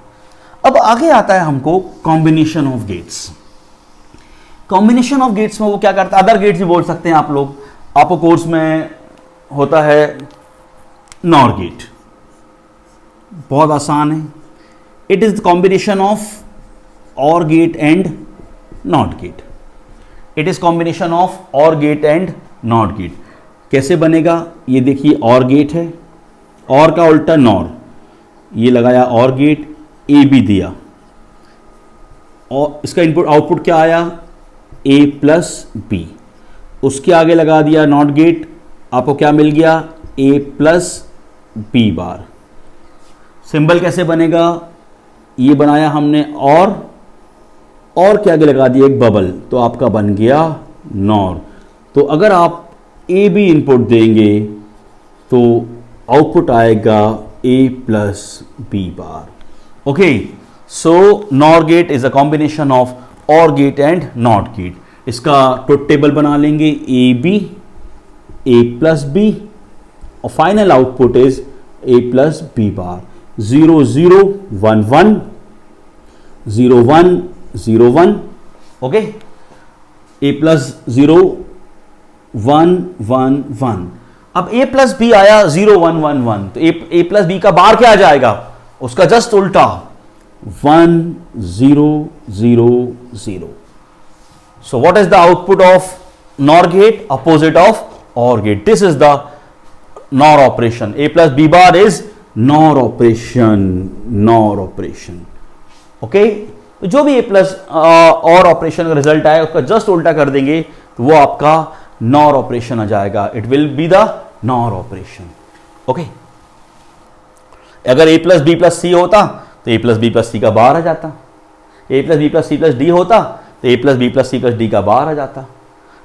अब आगे आता है हमको combination of gates. Combination of gates में वो क्या करता है? अदर गेट्स भी बोल सकते हैं आप लोग. आपको कोर्स में होता है NOR गेट, बहुत आसान है. It is the combination of OR gate and NOT gate. It is combination of OR gate and NOT gate. कैसे बनेगा? ये देखिए, OR गेट है, OR का उल्टा NOR. ये लगाया OR गेट, ए भी दिया, और इसका इनपुट आउटपुट क्या आया? A plus B. उसके आगे लगा दिया NOT गेट, आपको क्या मिल गया? A plus B bar. Symbol कैसे बनेगा? ये बनाया हमने और के आगे लगा दिया एक बबल, तो आपका बन गया NOR. तो अगर आप ए बी इनपुट देंगे तो आउटपुट आएगा A plus B bar. Okay, so NOR gate is a combination of OR gate and NOT gate. इसका ट्रुथ टेबल बना लेंगे, A प्लस बी, और final output is A plus B bar. 0 0 1 1 0 1 0 1. ओके, A plus 0 1 1 1. अब A plus B आया 0 1 1 1, तो A plus B का बार क्या आ जाएगा? उसका जस्ट उल्टा 1 0 0 0. So what is the output of NOR gate? Opposite of OR gate. This is the NOR operation. A plus B bar is NOR operation. NOR operation. Okay, तो जो भी A plus OR operation का result आए उसका just उल्टा कर देंगे तो वो आपका NOR ऑपरेशन आ जाएगा. It will be the NOR operation. Okay, अगर A plus B plus C होता तो A plus B plus C का बार आ जाता. A plus B plus C plus D होता तो A plus B plus C plus D का बार आ जाता.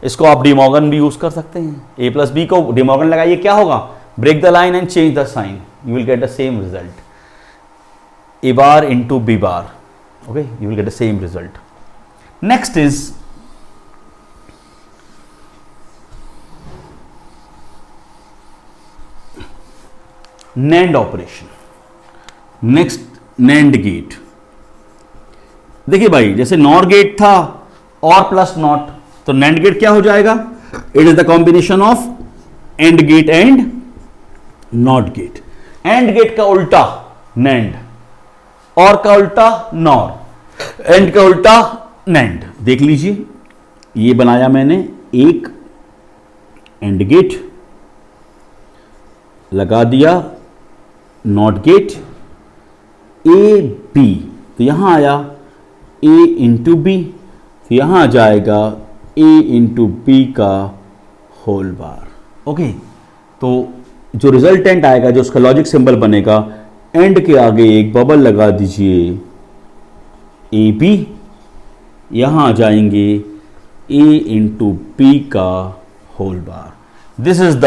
इसको आप डिमॉर्गन भी यूज कर सकते हैं. A प्लस B को डिमॉर्गन लगाइए, क्या होगा? Break the line and change the sign, you will get the same result. A bar into B bar. Okay, you will get the same result. Next is NAND operation. Next, NAND gate. देखिए भाई, जैसे NOR gate था OR plus not, तो NAND gate क्या हो जाएगा? It is the combination of AND gate and NOT gate. AND gate का उल्टा NAND, OR का उल्टा NOR, AND का उल्टा NAND. देख लीजिए, ये बनाया मैंने एक AND गेट, लगा दिया NOT गेट A B, तो यहां आया A इंटू बी, तो यहां आ जाएगा A इंटू बी का होल बार. ओके, तो जो रिजल्टेंट आएगा, जो उसका लॉजिक सिंबल बनेगा, एंड के आगे एक बबल लगा दीजिए ए बी, यहां आ जाएंगे A इंटू बी का whole bar. This is the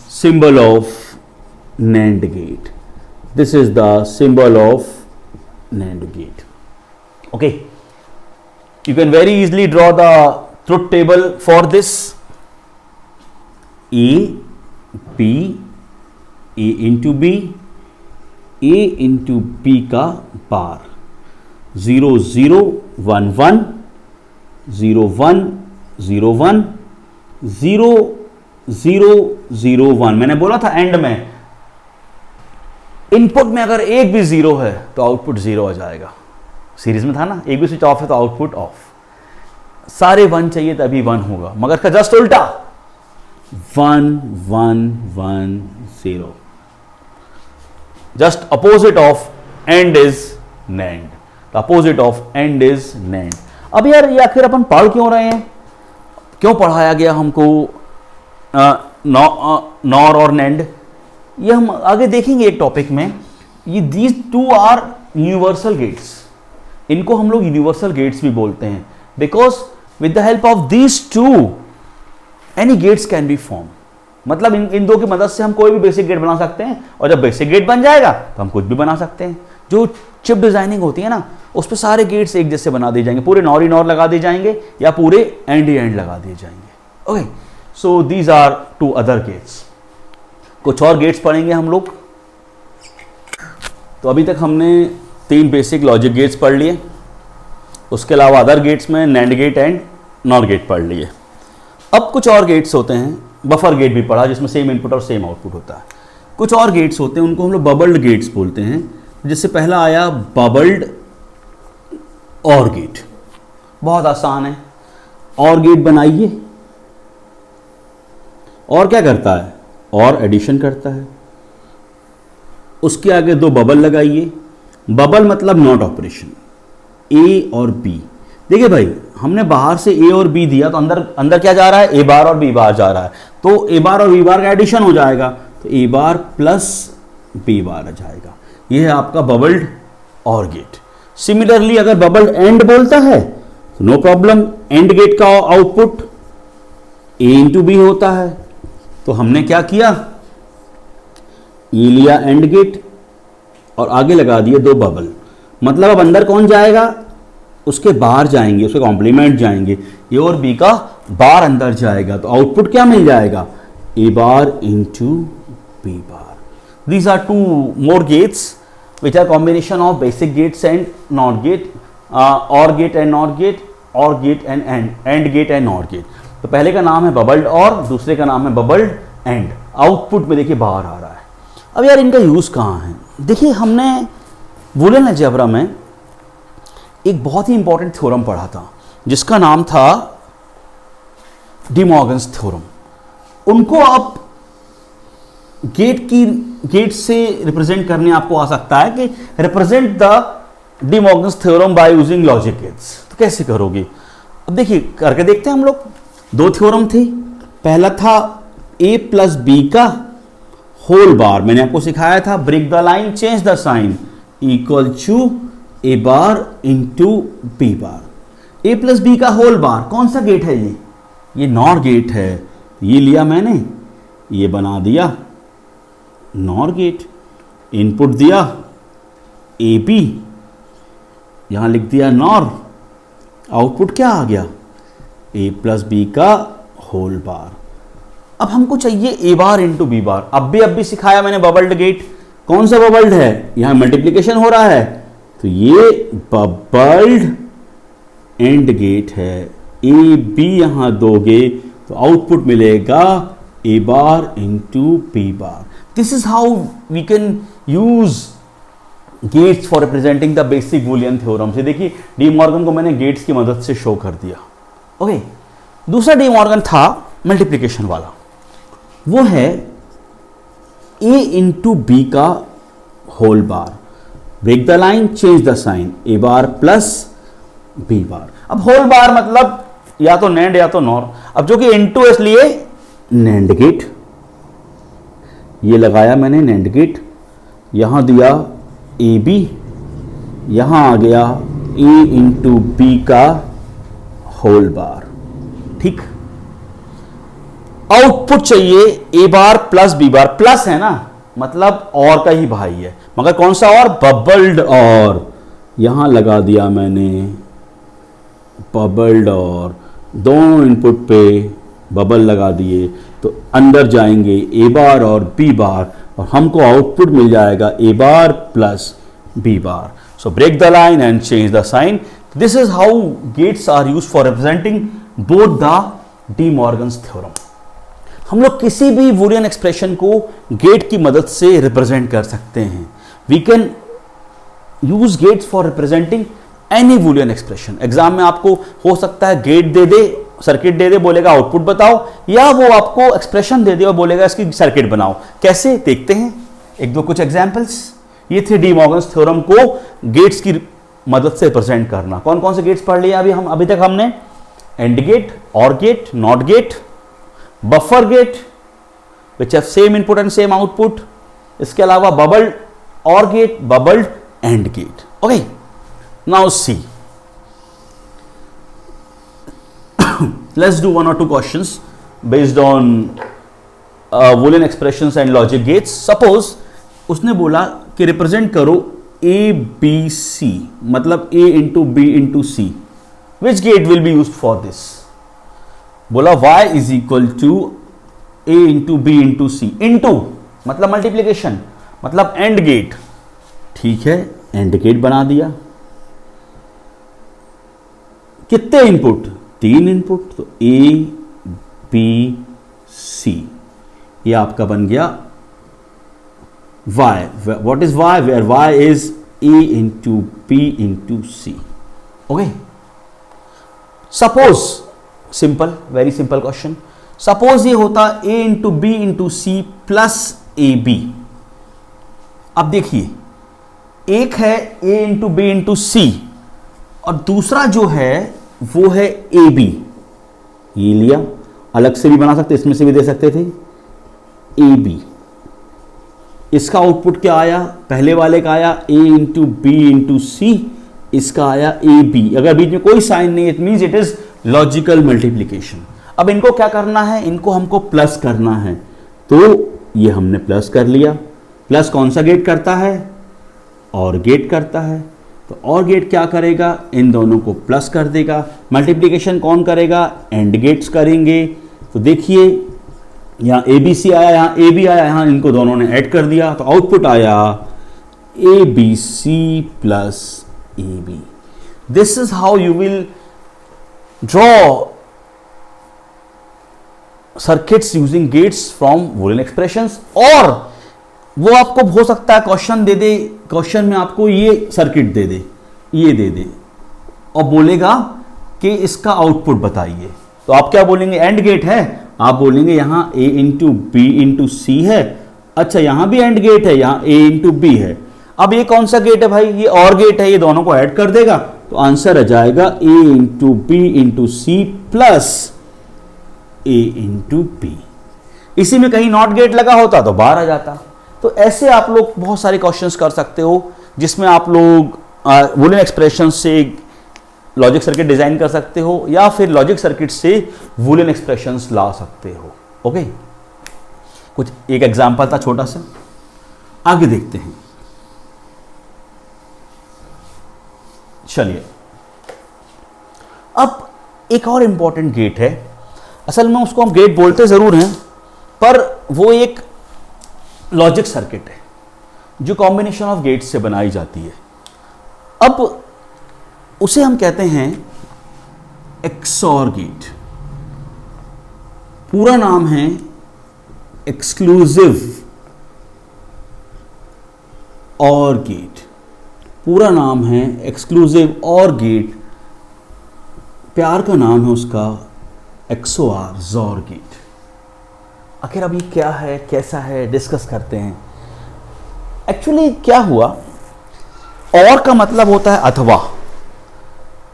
symbol of NAND gate. This is the symbol of NAND gate. Okay, you can very easily draw the truth table for this. A B, A into B, A into B का बार 0 0 1 1 0 1 0 1 0 0 0 1. मैंने बोला था and में input में अगर एक भी zero है तो आउटपुट जीरो आ जाएगा. सीरीज में था ना, एक भी स्विच ऑफ है तो आउटपुट ऑफ. सारे 1 चाहिए तभी 1 होगा, मगर इसका जस्ट उल्टा 1 1 1 0. Just opposite of and is NAND. The opposite of and is NAND. अब यार ये आखिर अपन पढ़ क्यों रहे हैं? क्यों पढ़ाया गया हमको NOR और NAND? ये हम आगे देखेंगे एक टॉपिक में. ये these two are universal gates. इनको हम लोग यूनिवर्सल गेट्स भी बोलते हैं, because with the help of these two any gates can be form. मतलब इन दो की मदद से हम कोई भी बेसिक गेट बना सकते हैं, और जब बेसिक गेट बन जाएगा तो हम कुछ भी बना सकते हैं. जो चिप डिजाइनिंग होती है ना, उस पर सारे गेट्स एक जैसे बना दिए जाएंगे, पूरे NOR ही NOR लगा दिए जाएंगे या पूरे AND ही AND लगा दिए जाएंगे. Okay, so these are two other gates. कुछ और गेट्स पढ़ेंगे हम लोग. तो अभी तक हमने 3 बेसिक लॉजिक गेट्स पढ़ लिए, उसके अलावा अदर गेट्स में NAND gate and NOR gate पढ़ लिए. अब कुछ और गेट्स होते हैं, बफर गेट भी पढ़ा जिसमें सेम इनपुट और सेम आउटपुट होता है. कुछ और गेट्स होते हैं, उनको हम लोग बबल्ड गेट्स बोलते हैं. जिससे पहला आया बबल्ड OR गेट. बहुत आसान है. OR गेट बनाइए, और क्या करता है? और एडिशन करता है. उसके आगे 2 बबल लगाइए. बबल मतलब नॉट ऑपरेशन, A और B. देखिए भाई, हमने बाहर से A और B दिया तो अंदर क्या जा रहा है? A बार और B बार जा रहा है, तो A बार और B बार का एडिशन हो जाएगा, तो A बार प्लस B बार आ जाएगा. यह है आपका बबल्ड OR गेट. सिमिलरली अगर बबल एंड बोलता है तो नो प्रॉब्लम, एंड गेट का आउटपुट A इंटू B होता है. तो हमने क्या किया? ये लिया एंड गेट और आगे लगा दिए 2 बबल. मतलब अब अंदर कौन जाएगा? उसके बाहर जाएंगे, उसके कॉम्प्लीमेंट जाएंगे. A और B का बार अंदर जाएगा, तो आउटपुट क्या मिल जाएगा? A bar into B bar. These are 2 more gates which are combination of basic gates and NOT gate, OR gate and NOT gate, OR gate and AND gate and NOT gate. तो पहले का नाम है bubbled और दूसरे का नाम है बबल्ड एंड. आउटपुट में देखिए बाहर आ रहा है. अब यार इनका यूज कहाँ है? देखिए, हमने बूलियन अलजेब्रा में एक बहुत ही इंपॉर्टेंट थ्योरम पढ़ा था जिसका नाम था डी मॉर्गन्स थ्योरम। उनको आप गेट से रिप्रेजेंट करने आपको आ सकता है कि represent the De Morgan's theorem by using logic gates. तो कैसे करोगे? अब देखिए करके देखते हैं हम लोग। दो थ्योरम थे, पहला था a प्लस बी का होल बार, मैंने आपको सिखाया था break the line change the sign equal to a bar into B bar. a plus B का होल बार कौन सा गेट है? ये नॉर गेट है। ये लिया मैंने, ये बना दिया नॉर गेट, इनपुट दिया ए बी, यहां लिख दिया नॉर, आउटपुट क्या आ गया? a प्लस बी का होल बार। अब हमको चाहिए a bar into B bar. अब भी सिखाया मैंने बबल्ड गेट। कौन सा बबल्ड है? यहां मल्टीप्लीकेशन हो रहा है तो ये बबल्ड एंड गेट है। ए बी यहां दोगे तो आउटपुट मिलेगा a bar into B bar. This is how we can use gates for representing the basic Boolean theorem. से देखिए डी मॉर्गन को मैंने गेट्स की मदद से शो कर दिया। ओके, दूसरा डी मॉर्गन था मल्टीप्लीकेशन वाला, वो है a इंटू बी का whole bar, break the line change the sign, a bar plus B bar. अब होल बार मतलब या तो नैंड या तो नॉर। अब जो कि इंटू इसलिए नैंड गेट, ये लगाया मैंने नैंड गेट, यहां दिया ए बी, यहां आ गया a इंटू बी का होल बार। ठीक, आउटपुट चाहिए a bar plus B bar. Plus है ना, मतलब और का ही भाई है, मगर कौन सा और? बबल्ड और। यहां लगा दिया मैंने बबल्ड और, दोनों इनपुट पे बबल लगा दिए तो अंदर जाएंगे a बार और b बार और हमको आउटपुट मिल जाएगा a bar plus b bar. So break the line and change the sign. This is how gates are used for representing both the De Morgan's theorem. हम लोग किसी भी बूलियन एक्सप्रेशन को गेट की मदद से रिप्रेजेंट कर सकते हैं। We can use gates for representing any Boolean expression. Exam में आपको हो सकता है गेट दे दे, सर्किट दे दे, बोलेगा आउटपुट बताओ, या वो आपको एक्सप्रेशन दे दे और बोलेगा इसकी सर्किट बनाओ। कैसे देखते हैं एक दो कुछ एग्जांपल्स। ये थे डी मॉर्गन्स थ्योरम को गेट्स की मदद से रिप्रेजेंट करना। कौन कौन से गेट्स पढ़ लिया अभी तक हमने? And gate, or gate, not gate, buffer gate which have same input and same output. इसके अलावा bubbled or gate, bubbled and gate. Okay, now see, let's do one or two questions based on Boolean expressions and logic gates. Suppose उसने बोला कि represent करो a b c, मतलब a into b into c. Which gate will be used for this? बोला y is equal to a into b into c. into मतलब multiplication, मतलब and gate. ठीक है, एंड गेट बना दिया। कितने इनपुट? 3 इनपुट, तो A B C, ये आपका बन गया Y. What is Y? Where Y is A into B into C. Okay. Suppose, simple, very simple question. Suppose ये होता A into B into C plus AB. अब देखिए, एक है A into B into C और दूसरा जो है वो है ए बी। ये लिया, अलग से भी बना सकते, इसमें से भी दे सकते थे। ए बी, इसका आउटपुट क्या आया? पहले वाले का आया ए इंटू बी इंटू सी, इसका आया ए बी। अगर बीच में कोई साइन नहीं, it means it is logical multiplication. अब इनको क्या करना है? इनको हमको प्लस करना है, तो ये हमने प्लस कर लिया। प्लस कौन सा गेट करता है? और गेट करता है। तो और गेट क्या करेगा? इन दोनों को प्लस कर देगा। मल्टीप्लिकेशन कौन करेगा? एंड गेट्स करेंगे। तो देखिए यहाँ ए बी सी आया, यहाँ ए बी आया, यहाँ इनको दोनों ने ऐड कर दिया तो आउटपुट आया A B C plus A B. This is how you will draw circuits using gates from Boolean expressions. और वो आपको हो सकता है क्वेश्चन दे दे, क्वेश्चन में आपको ये सर्किट दे दे, ये दे दे, और बोलेगा कि इसका आउटपुट बताइए। तो आप क्या बोलेंगे, एंड गेट है, आप बोलेंगे यहां a इंटू बी इंटू सी है। अच्छा यहां भी एंड गेट है, यहां a इंटू बी है। अब ये कौन सा गेट है भाई, ये और गेट है, ये दोनों को ऐड कर देगा तो आंसर आ जाएगा a into B into C plus a into B. इसी में कहीं नॉट गेट लगा होता तो बाहर आ जाता। तो ऐसे आप लोग बहुत सारे क्वेश्चंस कर सकते हो जिसमें आप लोग बूलियन एक्सप्रेशन से लॉजिक सर्किट डिजाइन कर सकते हो या फिर लॉजिक सर्किट से बूलियन एक्सप्रेशंस ला सकते हो। ओके, कुछ एक एग्जांपल था छोटा सा, आगे देखते हैं। चलिए, अब एक और इंपॉर्टेंट गेट है, असल में उसको हम गेट बोलते जरूर हैं पर वो एक लॉजिक सर्किट है जो कॉम्बिनेशन ऑफ गेट्स से बनाई जाती है। अब उसे हम कहते हैं एक्सॉर गेट। पूरा नाम है एक्सक्लूसिव और गेट। पूरा नाम है एक्सक्लूसिव और गेट, प्यार का नाम है उसका एक्सओआर, जॉर गेट। आखिर अब ये क्या है, कैसा है, डिस्कस करते हैं। एक्चुअली क्या हुआ, और का मतलब होता है अथवा,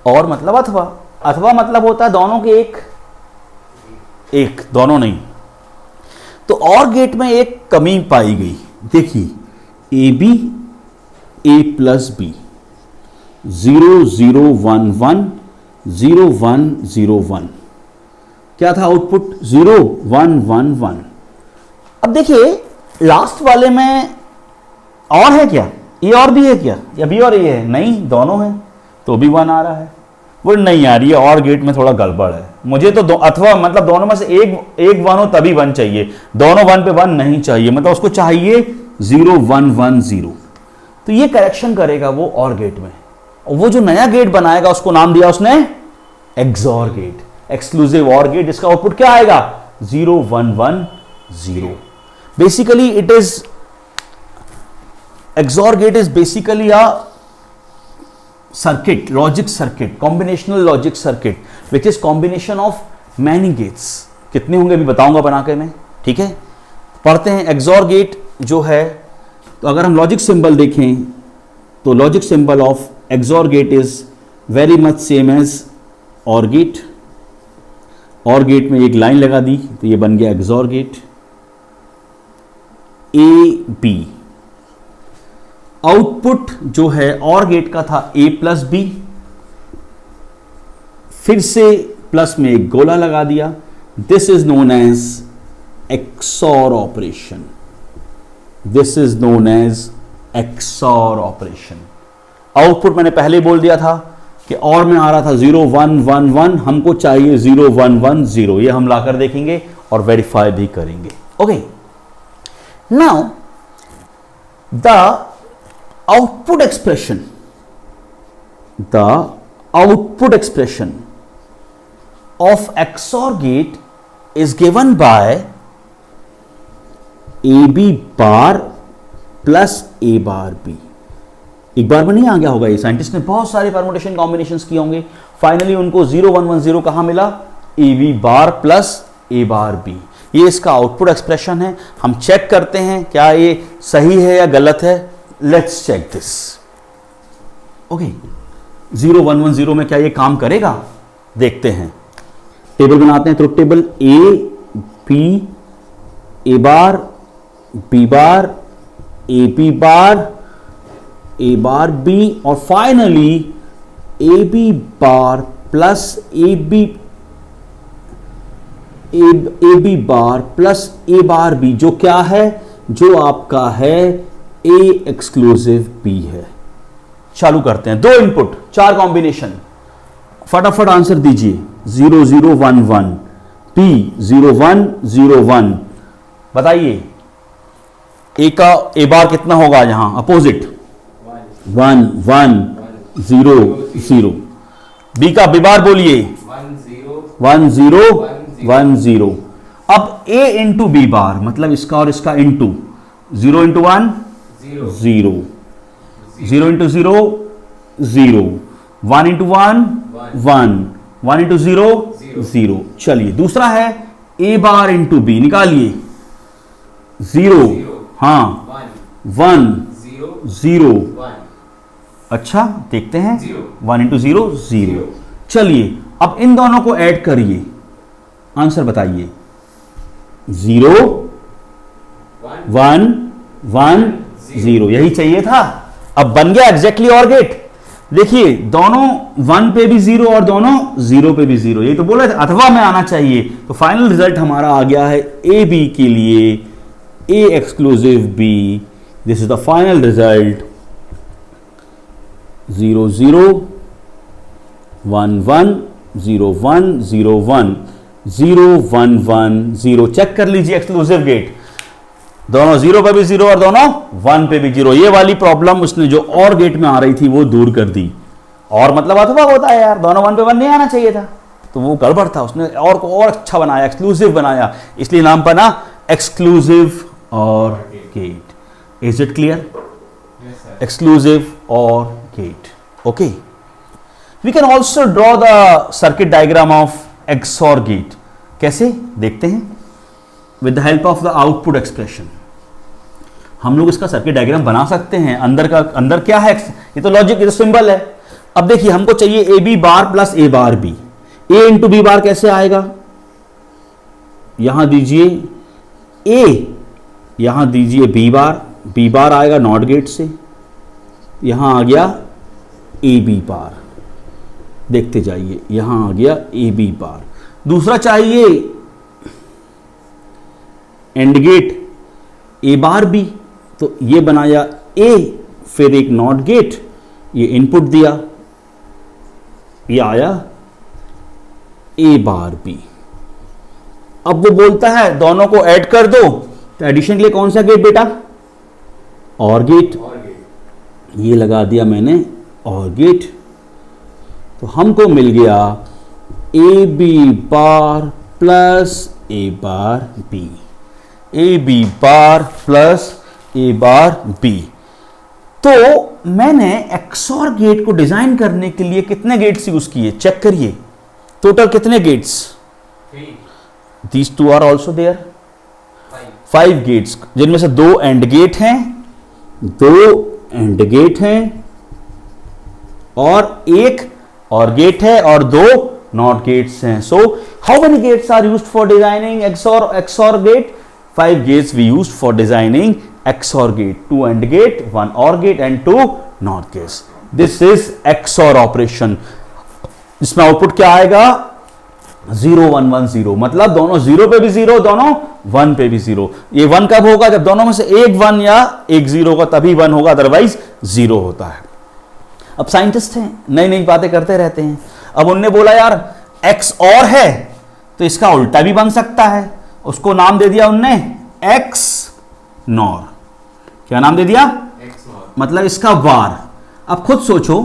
और मतलब अथवा, अथवा मतलब होता है दोनों के एक दोनों नहीं। तो और गेट में एक कमी पाई गई, देखिए A B A plus B 0 0 1 1 0 1 0 1, क्या था आउटपुट 0 1 1 1। अब देखिए लास्ट वाले में और है क्या, ये और भी है क्या, या बी और ये है, नहीं दोनों है तो भी 1 आ रहा है। वो नहीं आ रही है, और गेट में थोड़ा गड़बड़ है। मुझे तो अथवा मतलब दोनों में से एक 1 हो तभी 1 चाहिए, दोनों 1 पे 1 नहीं चाहिए, मतलब उसको चाहिए 0 1 1 0। तो ये करेक्शन करेगा वो और गेट में, और वो जो नया गेट बनाएगा उसको नाम दिया उसने XOR gate, exclusive OR gate, जिसका आउटपुट क्या आएगा 0 1 1 0। Basically it is XOR gate is basically a circuit, logic circuit, combinational logic circuit, which is combination of many gates। कितने होंगे अभी बताऊंगा बना के मैं, ठीक है। पढ़ते हैं XOR gate जो है, तो अगर हम लॉजिक सिंबल देखें तो logic symbol of XOR gate is very much same as OR gate। OR gate में एक लाइन लगा दी तो ये बन गया XOR gate। A B output जो है और गेट का था a प्लस बी, फिर से प्लस में एक गोला लगा दिया, this is known as XOR operation, this is known as XOR operation. Output मैंने पहले बोल दिया था कि और में आ रहा था 0 1 1 1, हमको चाहिए 0 1 1 0, ये हम लाकर देखेंगे और वेरीफाई भी करेंगे। Okay, now the output expression of XOR gate is given by AB bar plus A bar B। एक बार में नहीं आ गया होगा, ये साइंटिस्ट ने बहुत सारे परमुटेशन कॉम्बिनेशंस किए होंगे, फाइनली उनको 0 1 1 0 कहां मिला, AB bar plus A bar B। ये इसका आउटपुट एक्सप्रेशन है। हम चेक करते हैं क्या ये सही है या गलत है। Let's check this. ओके, 0 1 1 0 में क्या ये काम करेगा, देखते हैं। टेबल बनाते हैं, truth table A B A bar B bar A B bar A bar B और finally A B bar plus A B bar plus A bar B, जो क्या है, जो आपका है A एक्सक्लूसिव B है। चालू करते हैं, 2 इनपुट 4 कॉम्बिनेशन, फटाफट आंसर दीजिए। 0 0 1 1 B 0 1 0 1, बताइए A का A बार कितना होगा यहां अपोजिट, 1 1 0 0। B का B बार बोलिए 1 0 1 0। अब A इंटू B बार मतलब इसका और इसका into 0 into 1 0 0 into 0 0, 1 into 1 1, 1 into 0 0। चलिए दूसरा है ए बार इंटू बी, निकालिए 0, हाँ 1 0। अच्छा देखते हैं 1 इंटू 0 0। चलिए अब इन दोनों को ऐड करिए, आंसर बताइए 0 1 1 0, यही चाहिए था। अब बन गया एग्जैक्टली और गेट। देखिए दोनों 1 पे भी 0 और दोनों 0 पे भी 0, यही तो बोला था अथवा में आना चाहिए। तो फाइनल रिजल्ट हमारा आ गया है ए बी के लिए A exclusive B. This is the final result 0 0 1 1 0 1 0 1 0 1 1 0। Check कर लीजिए एक्सक्लूसिव गेट, दोनों 0 पे भी 0 और दोनों 1 पे भी 0। ये वाली प्रॉब्लम उसने जो और गेट में आ रही थी वो दूर कर दी। और मतलब अथवा होता है यार, दोनों 1 पे 1 नहीं आना चाहिए था, तो वो गड़बड़ था। उसने और को और अच्छा बनाया, एक्सक्लूसिव बनाया, इसलिए नाम बना exclusive OR gate. Is it clear? Exclusive OR gate. Okay, we can also draw the circuit diagram of XOR gate. कैसे देखते हैं? With the help of the output expression हम लोग इसका सर्किट डायग्राम बना सकते हैं। अंदर क्या है? ये तो लॉजिक, ये तो सिंबल है। अब देखिए हमको चाहिए A B bar plus A bar B. A into B bar कैसे आएगा? यहां दीजिए ए, यहां दीजिए बी बार आएगा नॉट गेट से, यहां आ गया ए बी बार। देखते जाइए, यहां आ गया ए बी बार। दूसरा चाहिए and gate A bar B, तो ये बनाया ए, फिर एक नॉट गेट, ये इनपुट दिया, ये आया ए बार बी। अब वो बोलता है दोनों को ऐड कर दो, तो एडिशन के लिए कौन सा गेट बेटा? और गेट। ये लगा दिया मैंने और गेट, तो हमको मिल गया A B bar plus A bar B, A B bar plus A bar B. तो मैंने XOR गेट को डिजाइन करने के लिए कितने गेट्स यूज किए? चेक करिए, टोटल कितने gates? These two are also there, 5 gates, जिनमें से 2 एंड गेट हैं, 2 एंड गेट हैं और एक और गेट है और 2 नॉट गेट्स हैं। So how many gates are used for designing XOR gate? 5 gates we used for designing XOR gate, 2 AND gate, 1 OR gate and 2 NOT gates. This is XOR operation. इसमें output क्या आएगा? 0 1 1 0, मतलब दोनों 0 पे भी 0, दोनों 1 पे भी 0। ये 1 कब होगा? जब दोनों में से एक 1 या एक 0 होगा, तभी 1 होगा, अदरवाइज 0 होता है। अब साइंटिस्ट हैं, नई नई बातें करते रहते हैं। अब उनने बोला यार XOR है तो इसका उल्टा भी बन सकता है, उसको नाम दे दिया उनने XNOR। क्या नाम दे दिया? मतलब इसका वार। अब खुद सोचो,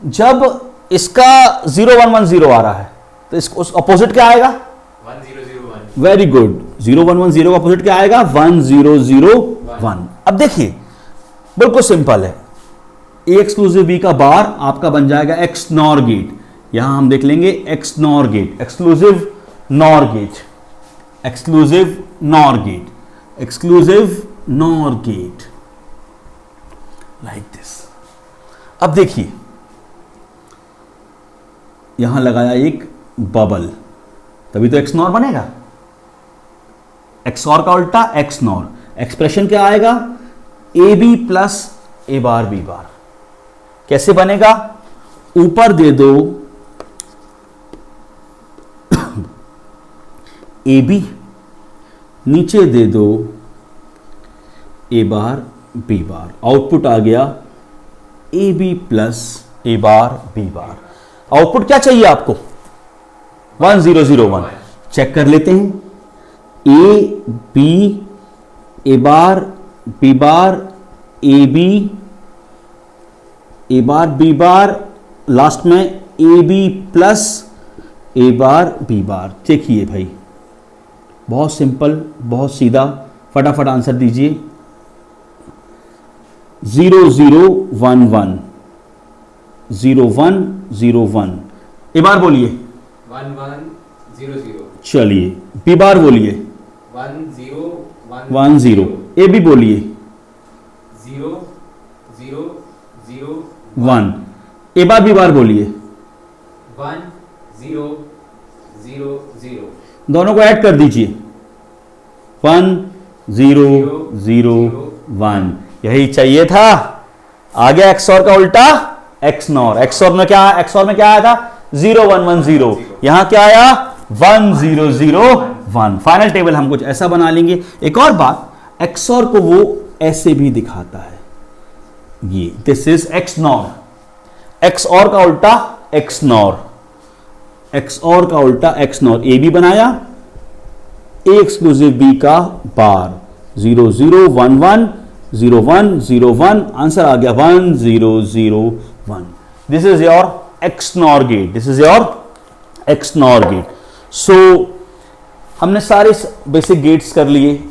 जब इसका 0 1 1 0 आ रहा है तो इसको अपोजिट क्या आएगा? 1 0 0 1। वेरी गुड, 0 1 1 0 का अपोजिट क्या आएगा? 1 0 0 1। अब देखिए बिल्कुल सिंपल है, ए एक्सक्लूसिव बी का बार आपका बन जाएगा XNOR गेट। यहां हम देख लेंगे XNOR gate, exclusive NOR gate, exclusive NOR gate, exclusive NOR gate, like this. अब देखिए यहां लगाया एक बबल, तभी तो XNOR बनेगा। XOR का उल्टा XNOR। एक्सप्रेशन क्या आएगा? A B plus A bar B bar. कैसे बनेगा? ऊपर दे दो ए बी, नीचे दे दो ए बार बी बार। आउटपुट आ गया A B plus A bar B bar. Output क्या चाहिए आपको? 1 0 0 1। चेक कर लेते हैं, A B A bar B bar, A B A bar B bar, last में A B plus A bar B bar. देखिए भाई बहुत सिंपल, बहुत सीधा, फटाफट आंसर दीजिए। 0 0 1 1, 0101। ए बार बोलिए 1100। चलिए बी बार बोलिए 10। ए भी बोलिए 0001। ए बार बी बार बोलिए 1000। दोनों को ऐड कर दीजिए 1001। यही चाहिए था। आ गया XOR का उल्टा XNOR। XOR में क्या आया था 0110, यहां क्या आया 1001। फाइनल टेबल हम कुछ ऐसा बना लेंगे। एक और बात, XOR को वो ऐसे भी दिखाता है, ये दिस इज XNOR। XOR का उल्टा XNOR। XOR का उल्टा XNOR। ए भी बनाया, ए एक्सक्लूसिव बी का बार 0011 0101। आंसर आ गया 1001। This is your XNOR gate. This is your XNOR gate. So हमने सारे बेसिक गेट्स कर लिए।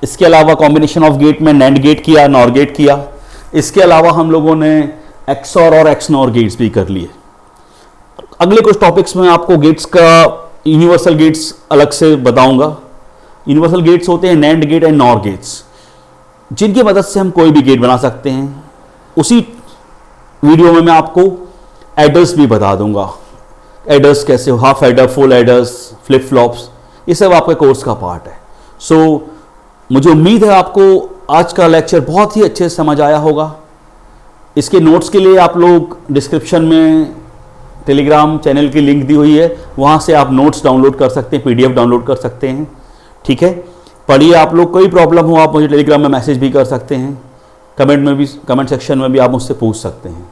इसके अलावा कॉम्बिनेशन ऑफ गेट में NAND गेट किया, NOR गेट किया। इसके अलावा हम लोगों ने XOR और XNOR गेट्स भी कर लिए। अगले कुछ टॉपिक्स में आपको गेट्स का यूनिवर्सल गेट्स अलग से बताऊंगा। यूनिवर्सल गेट्स होते हैं NAND gate and NOR gates, जिनकी मदद से हम कोई भी गेट बना सकते हैं। उसी वीडियो में मैं आपको एडर्स भी बता दूंगा। एडर्स कैसे हो, half adder, full aiders, flip flops, ये सब आपके कोर्स का पार्ट है। सो मुझे उम्मीद है आपको आज का लेक्चर बहुत ही अच्छे से समझ आया होगा। इसके नोट्स के लिए आप लोग डिस्क्रिप्शन में टेलीग्राम चैनल की लिंक दी हुई है, वहाँ से आप नोट्स डाउनलोड कर सकते हैं, PDF डाउनलोड कर सकते हैं। ठीक है, पढ़िए। आप लोग कोई प्रॉब्लम हो आप मुझे टेलीग्राम में मैसेज भी कर सकते हैं, कमेंट सेक्शन में भी आप मुझसे पूछ सकते हैं।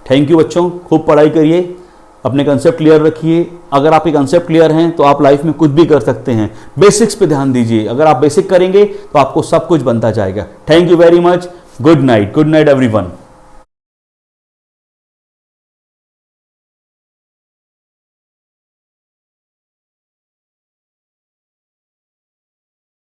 थैंक यू बच्चों, खूब पढ़ाई करिए, अपने कंसेप्ट क्लियर रखिए। अगर आपके कंसेप्ट क्लियर हैं तो आप लाइफ में कुछ भी कर सकते हैं। बेसिक्स पे ध्यान दीजिए, अगर आप बेसिक करेंगे तो आपको सब कुछ बनता जाएगा। Thank you very much. Good night everyone.